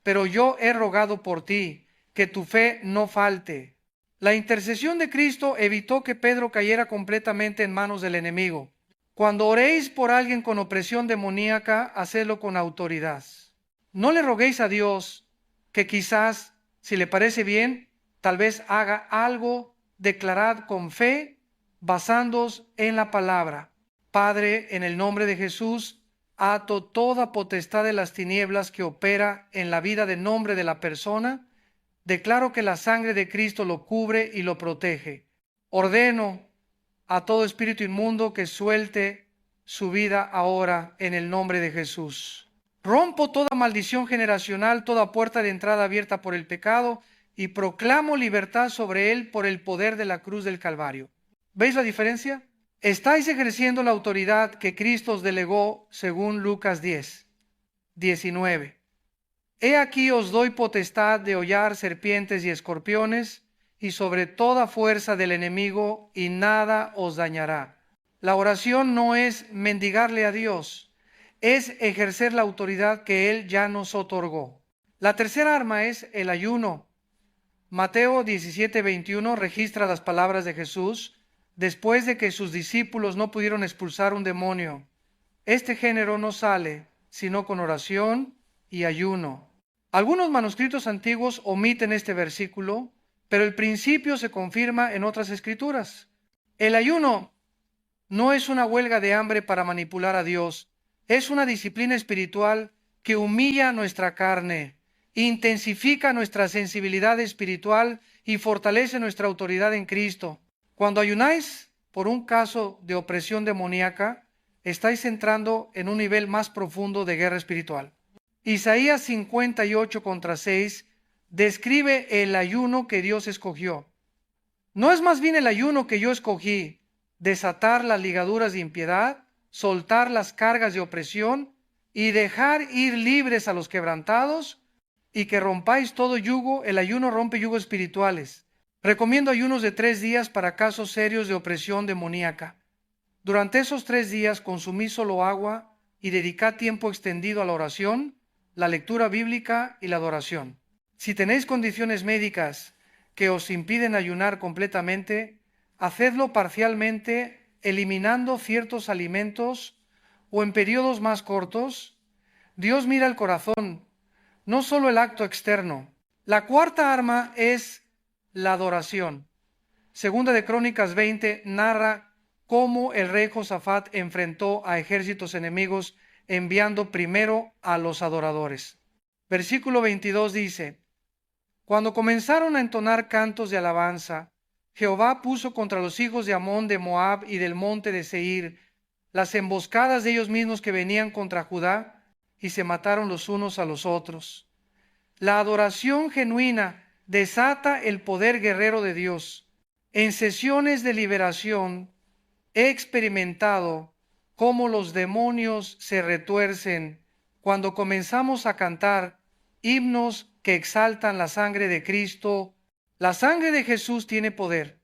pero yo he rogado por ti, que tu fe no falte. La intercesión de Cristo evitó que Pedro cayera completamente en manos del enemigo. Cuando oréis por alguien con opresión demoníaca, hacedlo con autoridad. No le roguéis a Dios que quizás, si le parece bien, tal vez haga algo. Declarad con fe, basándoos en la palabra. Padre, en el nombre de Jesús, ato toda potestad de las tinieblas que opera en la vida de nombre de la persona. Declaro que la sangre de Cristo lo cubre y lo protege. Ordeno a todo espíritu inmundo que suelte su vida ahora en el nombre de Jesús. Rompo toda maldición generacional, toda puerta de entrada abierta por el pecado y proclamo libertad sobre él por el poder de la cruz del Calvario. ¿Veis la diferencia? Estáis ejerciendo la autoridad que Cristo os delegó según Lucas 10, 19. He aquí os doy potestad de hollar serpientes y escorpiones y sobre toda fuerza del enemigo y nada os dañará. La oración no es mendigarle a Dios, es ejercer la autoridad que Él ya nos otorgó. La tercera arma es el ayuno. Mateo 17:21 registra las palabras de Jesús después de que sus discípulos no pudieron expulsar un demonio. Este género no sale sino con oración y ayuno. Algunos manuscritos antiguos omiten este versículo, pero el principio se confirma en otras escrituras. El ayuno no es una huelga de hambre para manipular a Dios, es una disciplina espiritual que humilla nuestra carne, intensifica nuestra sensibilidad espiritual y fortalece nuestra autoridad en Cristo. Cuando ayunáis por un caso de opresión demoníaca, estáis entrando en un nivel más profundo de guerra espiritual. Isaías 58:6 describe el ayuno que Dios escogió. ¿No es más bien el ayuno que yo escogí, desatar las ligaduras de impiedad, soltar las cargas de opresión y dejar ir libres a los quebrantados, y que rompáis todo yugo? El ayuno rompe yugos espirituales. Recomiendo ayunos de 3 días para casos serios de opresión demoníaca. Durante esos 3 días consumid solo agua y dedicad tiempo extendido a la oración, la lectura bíblica y la adoración. Si tenéis condiciones médicas que os impiden ayunar completamente, hacedlo parcialmente, eliminando ciertos alimentos o en periodos más cortos. Dios mira el corazón, no solo el acto externo. La cuarta arma es la adoración. Segunda de Crónicas 20 narra cómo el rey Josafat enfrentó a ejércitos enemigos enviando primero a los adoradores. Versículo 22 dice: Cuando comenzaron a entonar cantos de alabanza, Jehová puso contra los hijos de Amón, de Moab y del monte de Seir las emboscadas de ellos mismos que venían contra Judá, y se mataron los unos a los otros. La adoración genuina desata el poder guerrero de Dios. En sesiones de liberación he experimentado cómo los demonios se retuercen cuando comenzamos a cantar himnos que exaltan la sangre de Cristo. La sangre de Jesús tiene poder.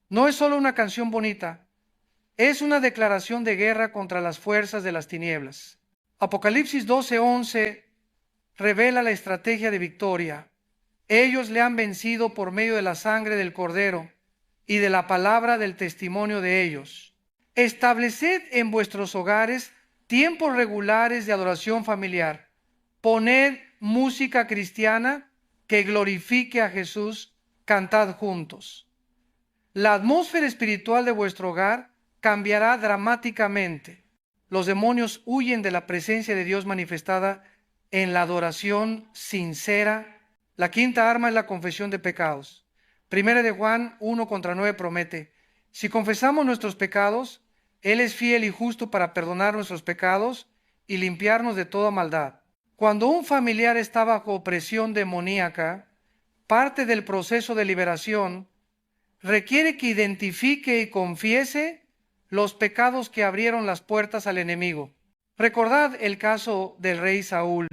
No es solo una canción bonita, es una declaración de guerra contra las fuerzas de las tinieblas. Apocalipsis 12:11 revela la estrategia de victoria. Ellos le han vencido por medio de la sangre del Cordero y de la palabra del testimonio de ellos. Estableced en vuestros hogares tiempos regulares de adoración familiar. Poned música cristiana que glorifique a Jesús. Cantad juntos. La atmósfera espiritual de vuestro hogar cambiará dramáticamente. Los demonios huyen de la presencia de Dios manifestada en la adoración sincera. La quinta arma es la confesión de pecados. Primera de Juan 1:9 promete: si confesamos nuestros pecados, Él es fiel y justo para perdonar nuestros pecados y limpiarnos de toda maldad. Cuando un familiar está bajo opresión demoníaca, parte del proceso de liberación requiere que identifique y confiese los pecados que abrieron las puertas al enemigo. Recordad el caso del rey Saúl.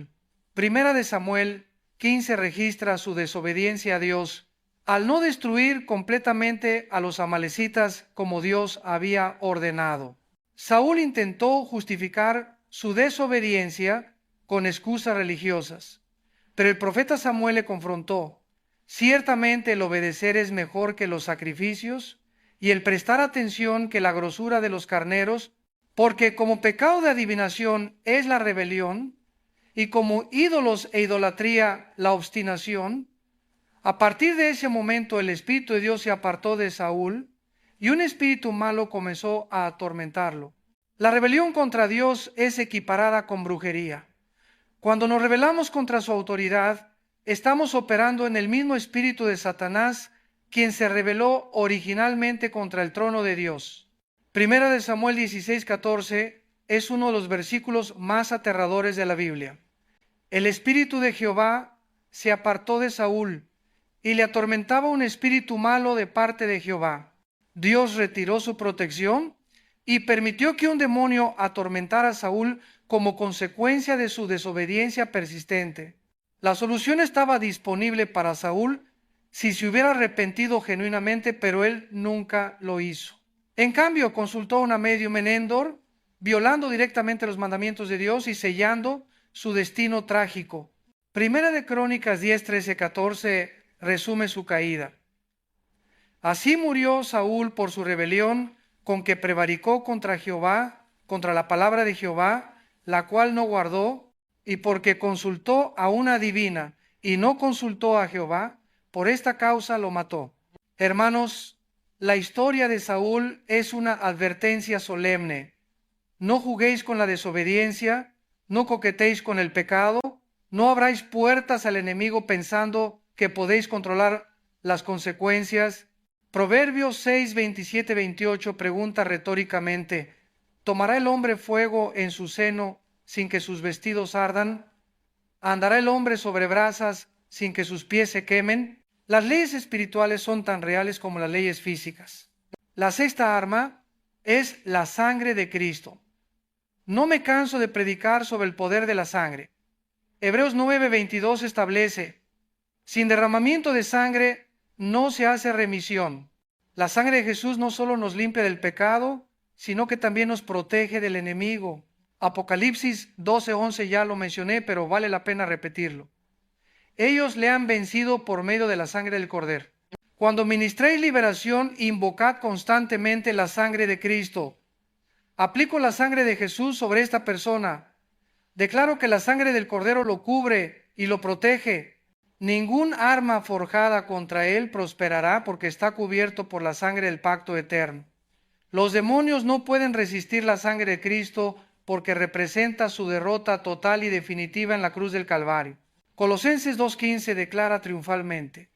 Primera de Samuel 15 registra su desobediencia a Dios al no destruir completamente a los amalecitas como Dios había ordenado. Saúl intentó justificar su desobediencia con excusas religiosas, pero el profeta Samuel le confrontó: ciertamente el obedecer es mejor que los sacrificios y el prestar atención que la grosura de los carneros, porque como pecado de adivinación es la rebelión, y como ídolos e idolatría la obstinación. A partir de ese momento el Espíritu de Dios se apartó de Saúl y un espíritu malo comenzó a atormentarlo. La rebelión contra Dios es equiparada con brujería. Cuando nos rebelamos contra su autoridad, estamos operando en el mismo espíritu de Satanás quien se rebeló originalmente contra el trono de Dios. Primera de Samuel 16:14 es uno de los versículos más aterradores de la Biblia. El espíritu de Jehová se apartó de Saúl y le atormentaba un espíritu malo de parte de Jehová. Dios retiró su protección y permitió que un demonio atormentara a Saúl como consecuencia de su desobediencia persistente. La solución estaba disponible para Saúl si se hubiera arrepentido genuinamente, pero él nunca lo hizo. En cambio, consultó a una médium en Endor, violando directamente los mandamientos de Dios y sellando su destino trágico. Primera de Crónicas 10, 13, 14 resume su caída. Así murió Saúl por su rebelión, con que prevaricó contra Jehová, contra la palabra de Jehová, la cual no guardó, y porque consultó a una divina y no consultó a Jehová, por esta causa lo mató. Hermanos, la historia de Saúl es una advertencia solemne. No juguéis con la desobediencia, no coquetéis con el pecado, no abráis puertas al enemigo pensando que podéis controlar las consecuencias. Proverbios 6, 27, 28 pregunta retóricamente, ¿tomará el hombre fuego en su seno sin que sus vestidos ardan? ¿Andará el hombre sobre brasas sin que sus pies se quemen? Las leyes espirituales son tan reales como las leyes físicas. La sexta arma es la sangre de Cristo. No me canso de predicar sobre el poder de la sangre. Hebreos 9:22 establece, sin derramamiento de sangre no se hace remisión. La sangre de Jesús no solo nos limpia del pecado, sino que también nos protege del enemigo. Apocalipsis 12:11 ya lo mencioné, pero vale la pena repetirlo. Ellos le han vencido por medio de la sangre del Cordero. Cuando ministréis liberación, invocad constantemente la sangre de Cristo. Aplico la sangre de Jesús sobre esta persona. Declaro que la sangre del Cordero lo cubre y lo protege. Ningún arma forjada contra él prosperará porque está cubierto por la sangre del pacto eterno. Los demonios no pueden resistir la sangre de Cristo porque representa su derrota total y definitiva en la cruz del Calvario. Colosenses 2:15 declara triunfalmente,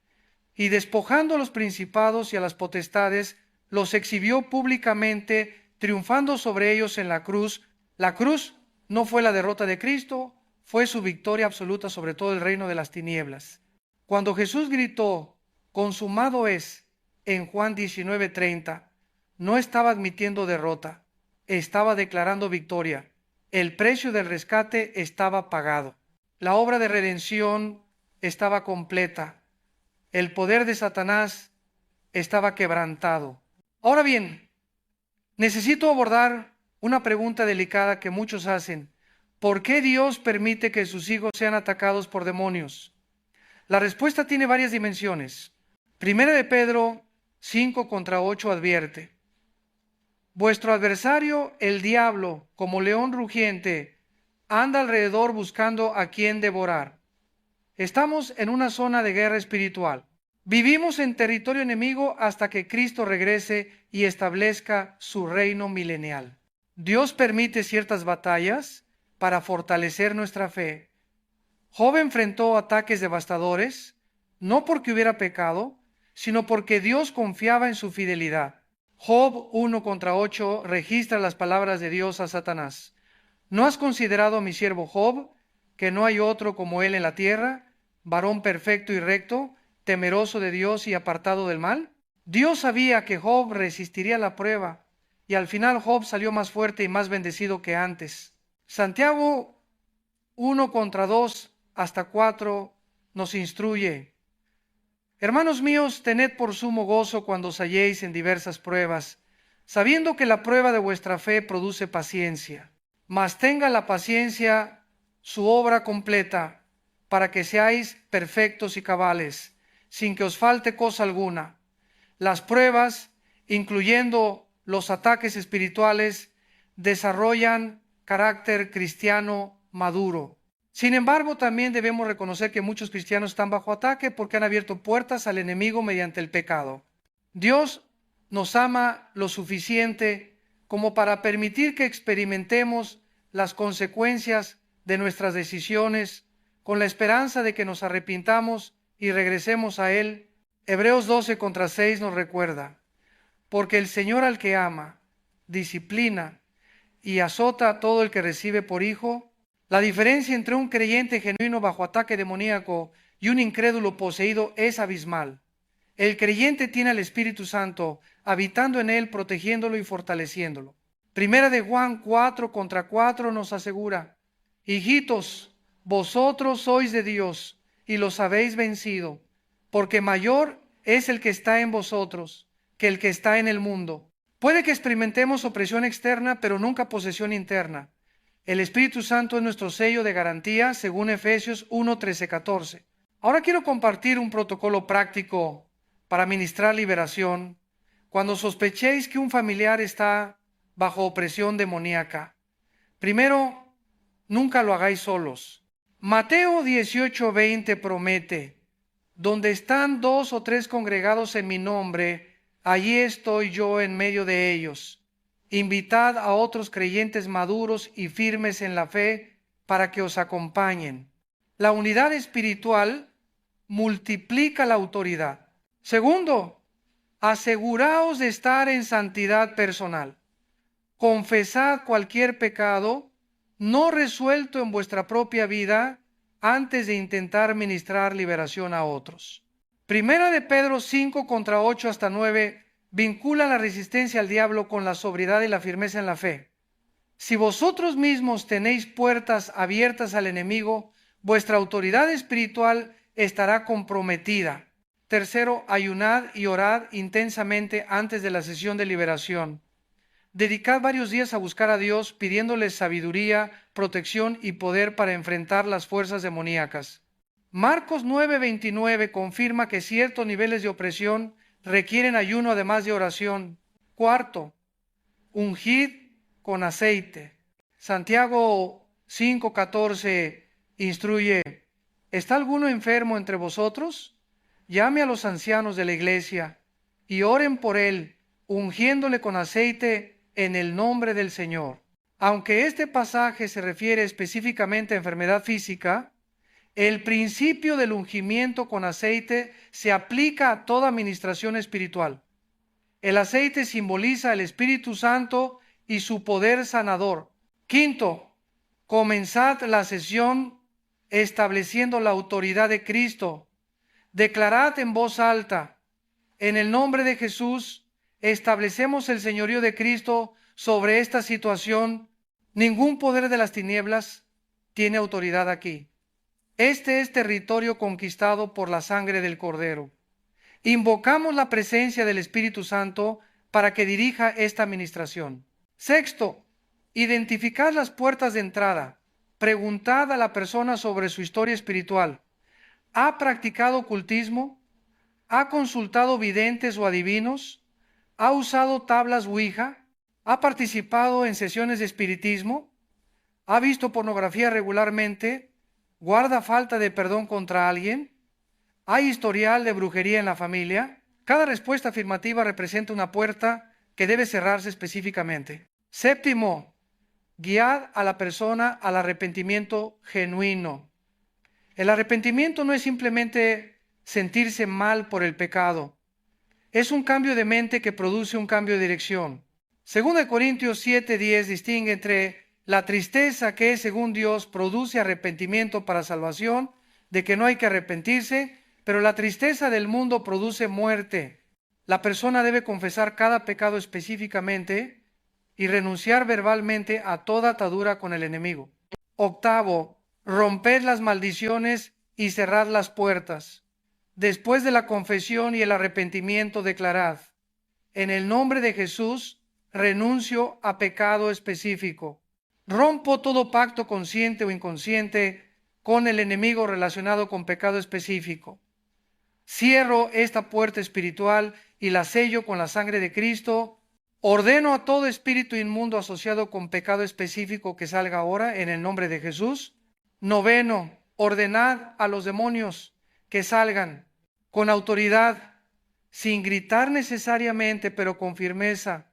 y despojando a los principados y a las potestades, los exhibió públicamente, triunfando sobre ellos en la cruz. La cruz no fue la derrota de Cristo, fue su victoria absoluta sobre todo el reino de las tinieblas. Cuando Jesús gritó, consumado es, en Juan 19:30, no estaba admitiendo derrota, estaba declarando victoria. El precio del rescate estaba pagado. La obra de redención estaba completa. El poder de Satanás estaba quebrantado. Ahora bien, necesito abordar una pregunta delicada que muchos hacen. ¿Por qué Dios permite que sus hijos sean atacados por demonios? La respuesta tiene varias dimensiones. Primera de Pedro 5:8 advierte, vuestro adversario, el diablo, como león rugiente, anda alrededor buscando a quien devorar. Estamos en una zona de guerra espiritual. Vivimos en territorio enemigo hasta que Cristo regrese y establezca su reino milenial. Dios permite ciertas batallas para fortalecer nuestra fe. Job enfrentó ataques devastadores, no porque hubiera pecado, sino porque Dios confiaba en su fidelidad. Job 1:8 registra las palabras de Dios a Satanás. ¿No has considerado a mi siervo Job, que no hay otro como él en la tierra, varón perfecto y recto, temeroso de Dios y apartado del mal? Dios sabía que Job resistiría la prueba, y al final Job salió más fuerte y más bendecido que antes. Santiago 1:2 hasta 4 nos instruye. Hermanos míos, tened por sumo gozo cuando os halléis en diversas pruebas, sabiendo que la prueba de vuestra fe produce paciencia. Mas tenga la paciencia su obra completa, para que seáis perfectos y cabales, sin que os falte cosa alguna. Las pruebas, incluyendo los ataques espirituales, desarrollan carácter cristiano maduro. Sin embargo, también debemos reconocer que muchos cristianos están bajo ataque porque han abierto puertas al enemigo mediante el pecado. Dios nos ama lo suficiente como para permitir que experimentemos las consecuencias de nuestras decisiones con la esperanza de que nos arrepintamos y regresemos a Él. Hebreos 12:6 nos recuerda, porque el Señor al que ama, disciplina y azota a todo el que recibe por hijo. La diferencia entre un creyente genuino bajo ataque demoníaco y un incrédulo poseído es abismal. El creyente tiene al Espíritu Santo habitando en él, protegiéndolo y fortaleciéndolo. Primera de Juan 4:4 nos asegura, hijitos, vosotros sois de Dios y los habéis vencido, porque mayor es el que está en vosotros que el que está en el mundo. Puede que experimentemos opresión externa, pero nunca posesión interna. El Espíritu Santo es nuestro sello de garantía, según Efesios 1:13-14. Ahora quiero compartir un protocolo práctico para ministrar liberación cuando sospechéis que un familiar está bajo opresión demoníaca. Primero, nunca lo hagáis solos. Mateo 18:20 promete, donde están 2 o 3 congregados en mi nombre, allí estoy yo en medio de ellos. Invitad a otros creyentes maduros y firmes en la fe para que os acompañen. La unidad espiritual multiplica la autoridad. Segundo, aseguraos de estar en santidad personal. Confesad cualquier pecado no resuelto en vuestra propia vida antes de intentar ministrar liberación a otros. Primera de Pedro 5:8-9 vincula la resistencia al diablo con la sobriedad y la firmeza en la fe. Si vosotros mismos tenéis puertas abiertas al enemigo, vuestra autoridad espiritual estará comprometida. Tercero, ayunad y orad intensamente antes de la sesión de liberación. Dedicad varios días a buscar a Dios, pidiéndole sabiduría, protección y poder para enfrentar las fuerzas demoníacas. Marcos 9:29 confirma que ciertos niveles de opresión requieren ayuno además de oración. Cuarto, ungid con aceite. Santiago 5:14 instruye, ¿está alguno enfermo entre vosotros? Llame a los ancianos de la iglesia y oren por él, ungiéndole con aceite en el nombre del Señor. Aunque este pasaje se refiere específicamente a enfermedad física, el principio del ungimiento con aceite se aplica a toda administración espiritual. El aceite simboliza el Espíritu Santo y su poder sanador. Quinto, comenzad la sesión estableciendo la autoridad de Cristo. Declarad en voz alta, en el nombre de Jesús, establecemos el señorío de Cristo sobre esta situación. Ningún poder de las tinieblas tiene autoridad aquí. Este es territorio conquistado por la sangre del Cordero. Invocamos la presencia del Espíritu Santo para que dirija esta administración. Sexto, identificad las puertas de entrada. Preguntad a la persona sobre su historia espiritual. ¿Ha practicado ocultismo? ¿Ha consultado videntes o adivinos? ¿Ha usado tablas Ouija? ¿Ha participado en sesiones de espiritismo? ¿Ha visto pornografía regularmente? ¿Guarda falta de perdón contra alguien? ¿Hay historial de brujería en la familia? Cada respuesta afirmativa representa una puerta que debe cerrarse específicamente. Séptimo, guiad a la persona al arrepentimiento genuino. El arrepentimiento no es simplemente sentirse mal por el pecado. Es un cambio de mente que produce un cambio de dirección. 2 Corintios 7:10 distingue entre la tristeza que, según Dios, produce arrepentimiento para salvación, de que no hay que arrepentirse, pero la tristeza del mundo produce muerte. La persona debe confesar cada pecado específicamente y renunciar verbalmente a toda atadura con el enemigo. Octavo, romped las maldiciones y cerrad las puertas. Después de la confesión y el arrepentimiento, declarad, en el nombre de Jesús, renuncio a pecado específico. Rompo todo pacto consciente o inconsciente con el enemigo relacionado con pecado específico. Cierro esta puerta espiritual y la sello con la sangre de Cristo. Ordeno a todo espíritu inmundo asociado con pecado específico que salga ahora en el nombre de Jesús. Noveno, ordenad a los demonios que salgan con autoridad, sin gritar necesariamente, pero con firmeza.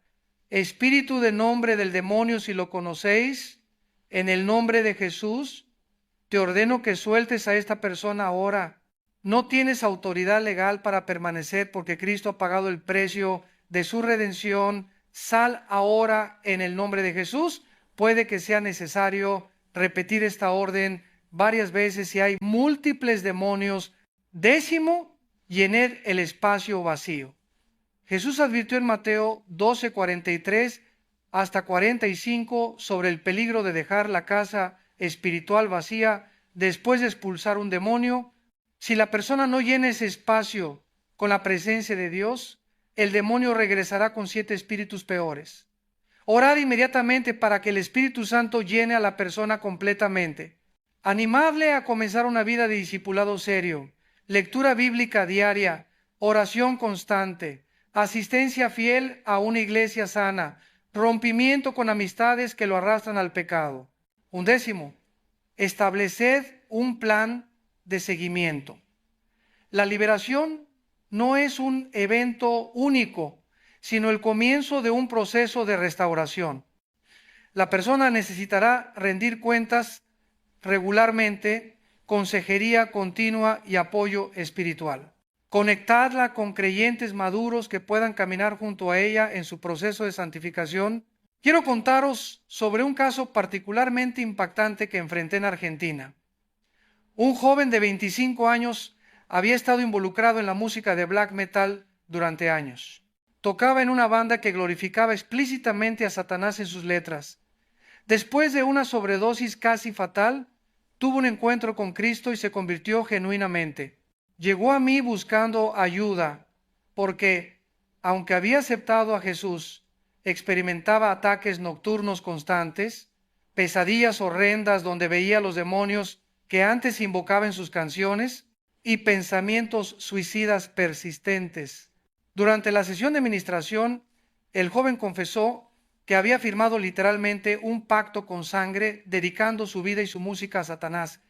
Espíritu de nombre del demonio, si lo conocéis, en el nombre de Jesús, te ordeno que sueltes a esta persona ahora. No tienes autoridad legal para permanecer porque Cristo ha pagado el precio de su redención. Sal ahora en el nombre de Jesús. Puede que sea necesario repetir esta orden varias veces si hay múltiples demonios. Décimo, llened el espacio vacío. Jesús advirtió en Mateo 12:43 hasta 45 sobre el peligro de dejar la casa espiritual vacía después de expulsar un demonio. Si la persona no llena ese espacio con la presencia de Dios, el demonio regresará con 7 espíritus peores. Orad inmediatamente para que el Espíritu Santo llene a la persona completamente. Animadle a comenzar una vida de discipulado serio, lectura bíblica diaria, oración constante, asistencia fiel a una iglesia sana, rompimiento con amistades que lo arrastran al pecado. 11, estableced un plan de seguimiento. La liberación no es un evento único, sino el comienzo de un proceso de restauración. La persona necesitará rendir cuentas regularmente, consejería continua y apoyo espiritual. Conectadla con creyentes maduros que puedan caminar junto a ella en su proceso de santificación. Quiero contaros sobre un caso particularmente impactante que enfrenté en Argentina. Un joven de 25 años había estado involucrado en la música de black metal durante años. Tocaba en una banda que glorificaba explícitamente a Satanás en sus letras. Después de una sobredosis casi fatal, tuvo un encuentro con Cristo y se convirtió genuinamente. Llegó a mí buscando ayuda porque, aunque había aceptado a Jesús, experimentaba ataques nocturnos constantes, pesadillas horrendas donde veía a los demonios que antes invocaba en sus canciones y pensamientos suicidas persistentes. Durante la sesión de ministración, el joven confesó que había firmado literalmente un pacto con sangre, dedicando su vida y su música a Satanás.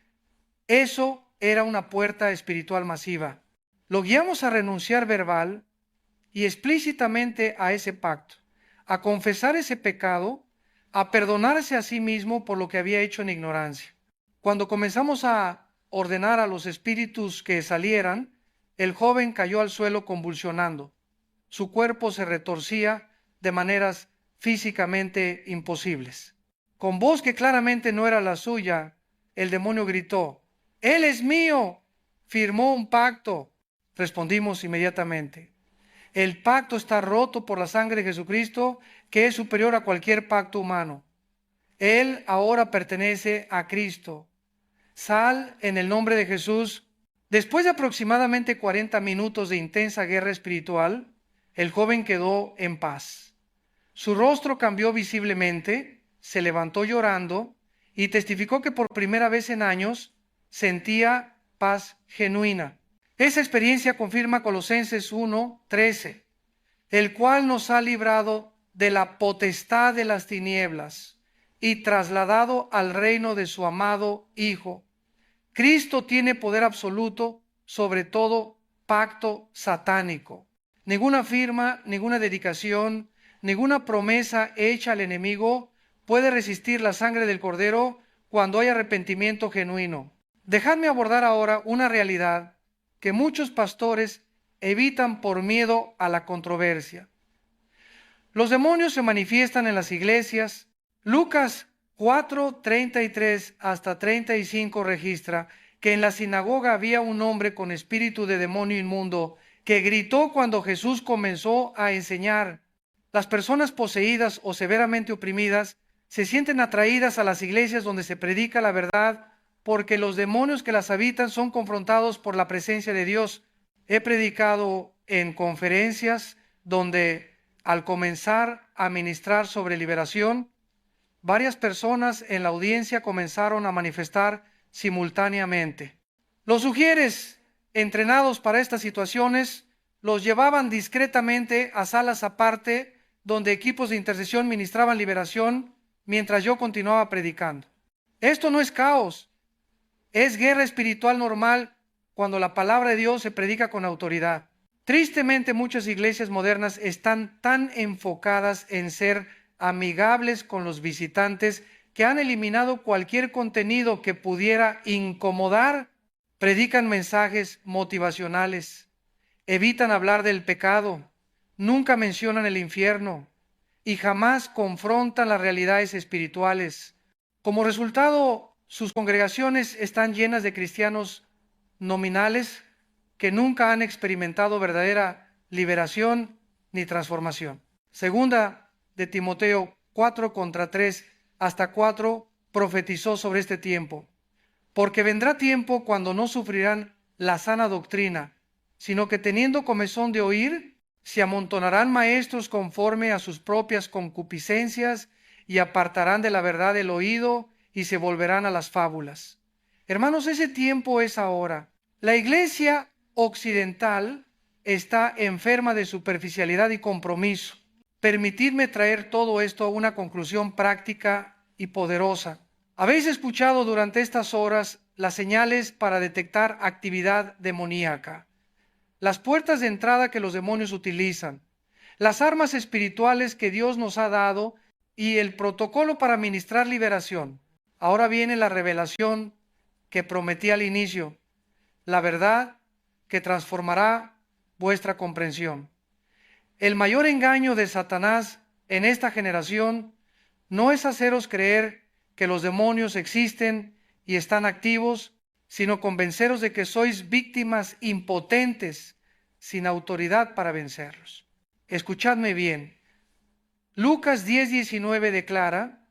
Eso era una puerta espiritual masiva. Lo guiamos a renunciar verbal y explícitamente a ese pacto, a confesar ese pecado, a perdonarse a sí mismo por lo que había hecho en ignorancia. Cuando comenzamos a ordenar a los espíritus que salieran, el joven cayó al suelo convulsionando. Su cuerpo se retorcía de maneras físicamente imposibles. Con voz que claramente no era la suya, el demonio gritó: «¡Él es mío! Firmó un pacto». Respondimos inmediatamente: «El pacto está roto por la sangre de Jesucristo, que es superior a cualquier pacto humano. Él ahora pertenece a Cristo. Sal en el nombre de Jesús». Después de aproximadamente 40 minutos de intensa guerra espiritual, el joven quedó en paz. Su rostro cambió visiblemente, se levantó llorando y testificó que por primera vez en años sentía paz genuina. Esa experiencia confirma Colosenses 1:13, el cual nos ha librado de la potestad de las tinieblas y trasladado al reino de su amado Hijo. Cristo tiene poder absoluto sobre todo pacto satánico. Ninguna firma, ninguna dedicación, ninguna promesa hecha al enemigo puede resistir la sangre del Cordero cuando hay arrepentimiento genuino. Dejadme abordar ahora una realidad que muchos pastores evitan por miedo a la controversia. Los demonios se manifiestan en las iglesias. Lucas 4:33 hasta 35 registra que en la sinagoga había un hombre con espíritu de demonio inmundo que gritó cuando Jesús comenzó a enseñar. Las personas poseídas o severamente oprimidas se sienten atraídas a las iglesias donde se predica la verdad porque los demonios que las habitan son confrontados por la presencia de Dios. He predicado en conferencias donde al comenzar a ministrar sobre liberación, varias personas en la audiencia comenzaron a manifestar simultáneamente. Los sugieres entrenados para estas situaciones los llevaban discretamente a salas aparte donde equipos de intercesión ministraban liberación mientras yo continuaba predicando. Esto no es caos, es guerra espiritual normal cuando la palabra de Dios se predica con autoridad. Tristemente, muchas iglesias modernas están tan enfocadas en ser amigables con los visitantes que han eliminado cualquier contenido que pudiera incomodar predican mensajes motivacionales, evitan hablar del pecado, nunca mencionan el infierno y jamás confrontan las realidades espirituales. Como resultado, sus congregaciones están llenas de cristianos nominales que nunca han experimentado verdadera liberación ni transformación. Segunda de Timoteo 4:3-4 profetizó sobre este tiempo. Porque vendrá tiempo cuando no sufrirán la sana doctrina, sino que teniendo comezón de oír, se amontonarán maestros conforme a sus propias concupiscencias y apartarán de la verdad el oído y se volverán a las fábulas. Hermanos, ese tiempo es ahora. La iglesia occidental está enferma de superficialidad y compromiso. Permitidme traer todo esto a una conclusión práctica y poderosa. Habéis escuchado durante estas horas las señales para detectar actividad demoníaca, las puertas de entrada que los demonios utilizan, las armas espirituales que Dios nos ha dado y el protocolo para ministrar liberación. Ahora viene la revelación que prometí al inicio, la verdad que transformará vuestra comprensión. El mayor engaño de Satanás en esta generación no es haceros creer que los demonios existen y están activos, sino convenceros de que sois víctimas impotentes, sin autoridad para vencerlos. Escuchadme bien. Lucas 10:19 declara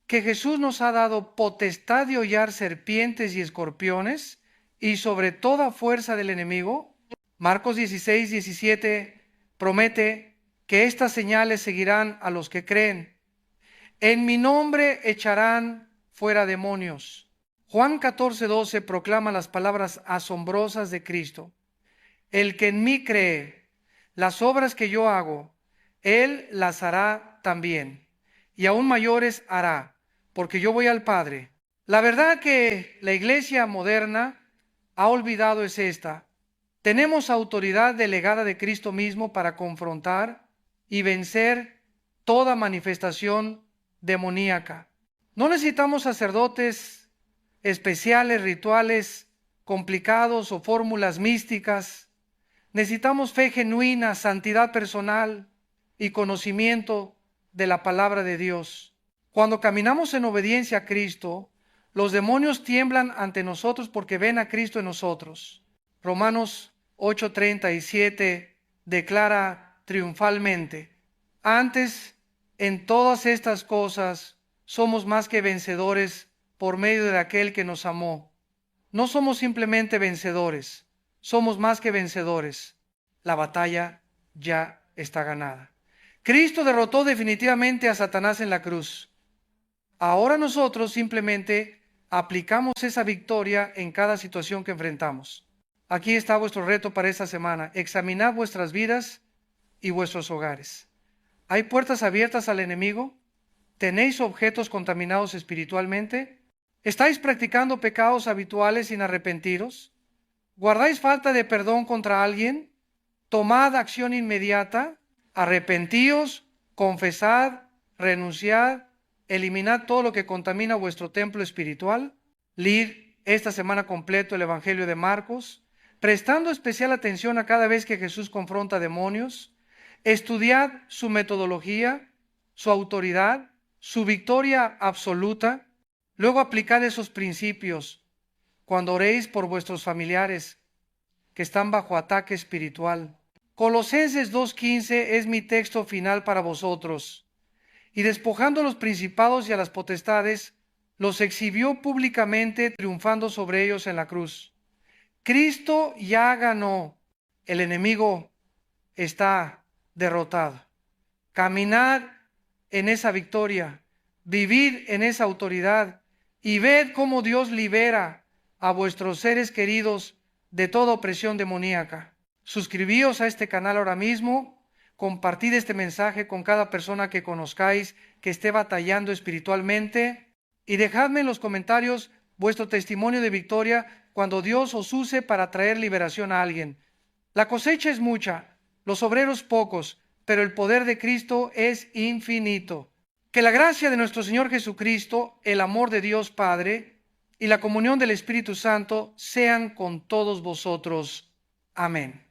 que Jesús nos ha dado potestad de hollar serpientes y escorpiones y sobre toda fuerza del enemigo. Marcos 16:17 promete que estas señales seguirán a los que creen. En mi nombre echarán fuera demonios. Juan 14:12 proclama las palabras asombrosas de Cristo. El que en mí cree, las obras que yo hago, él las hará también, y aún mayores hará, porque yo voy al Padre. La verdad que la iglesia moderna ha olvidado es esta. Tenemos autoridad delegada de Cristo mismo para confrontar y vencer toda manifestación demoníaca. No necesitamos sacerdotes especiales, rituales complicados o fórmulas místicas. Necesitamos fe genuina, santidad personal y conocimiento de la palabra de Dios. Cuando caminamos en obediencia a Cristo, los demonios tiemblan ante nosotros porque ven a Cristo en nosotros. Romanos 8:37 declara triunfalmente: antes, en todas estas cosas, somos más que vencedores por medio de aquel que nos amó. No somos simplemente vencedores, somos más que vencedores. La batalla ya está ganada. Cristo derrotó definitivamente a Satanás en la cruz. Ahora nosotros simplemente aplicamos esa victoria en cada situación que enfrentamos. Aquí está vuestro reto para esta semana. Examinad vuestras vidas y vuestros hogares. ¿Hay puertas abiertas al enemigo? ¿Tenéis objetos contaminados espiritualmente? ¿Estáis practicando pecados habituales sin arrepentiros? ¿Guardáis falta de perdón contra alguien? Tomad acción inmediata, arrepentíos, confesad, renunciad, eliminad todo lo que contamina vuestro templo espiritual. Leed esta semana completo el Evangelio de Marcos, prestando especial atención a cada vez que Jesús confronta demonios. Estudiad su metodología, su autoridad, su victoria absoluta. Luego aplicad esos principios cuando oréis por vuestros familiares que están bajo ataque espiritual. Colosenses 2:15 es mi texto final para vosotros. Y despojando a los principados y a las potestades, los exhibió públicamente, triunfando sobre ellos en la cruz. Cristo ya ganó. El enemigo está derrotado. Caminad en esa victoria, vivid en esa autoridad y ved cómo Dios libera a vuestros seres queridos de toda opresión demoníaca. Suscribíos a este canal ahora mismo, compartid este mensaje con cada persona que conozcáis que esté batallando espiritualmente y dejadme en los comentarios vuestro testimonio de victoria cuando Dios os use para traer liberación a alguien. La cosecha es mucha, los obreros pocos, pero el poder de Cristo es infinito. Que la gracia de nuestro Señor Jesucristo, el amor de Dios Padre y la comunión del Espíritu Santo sean con todos vosotros. Amén.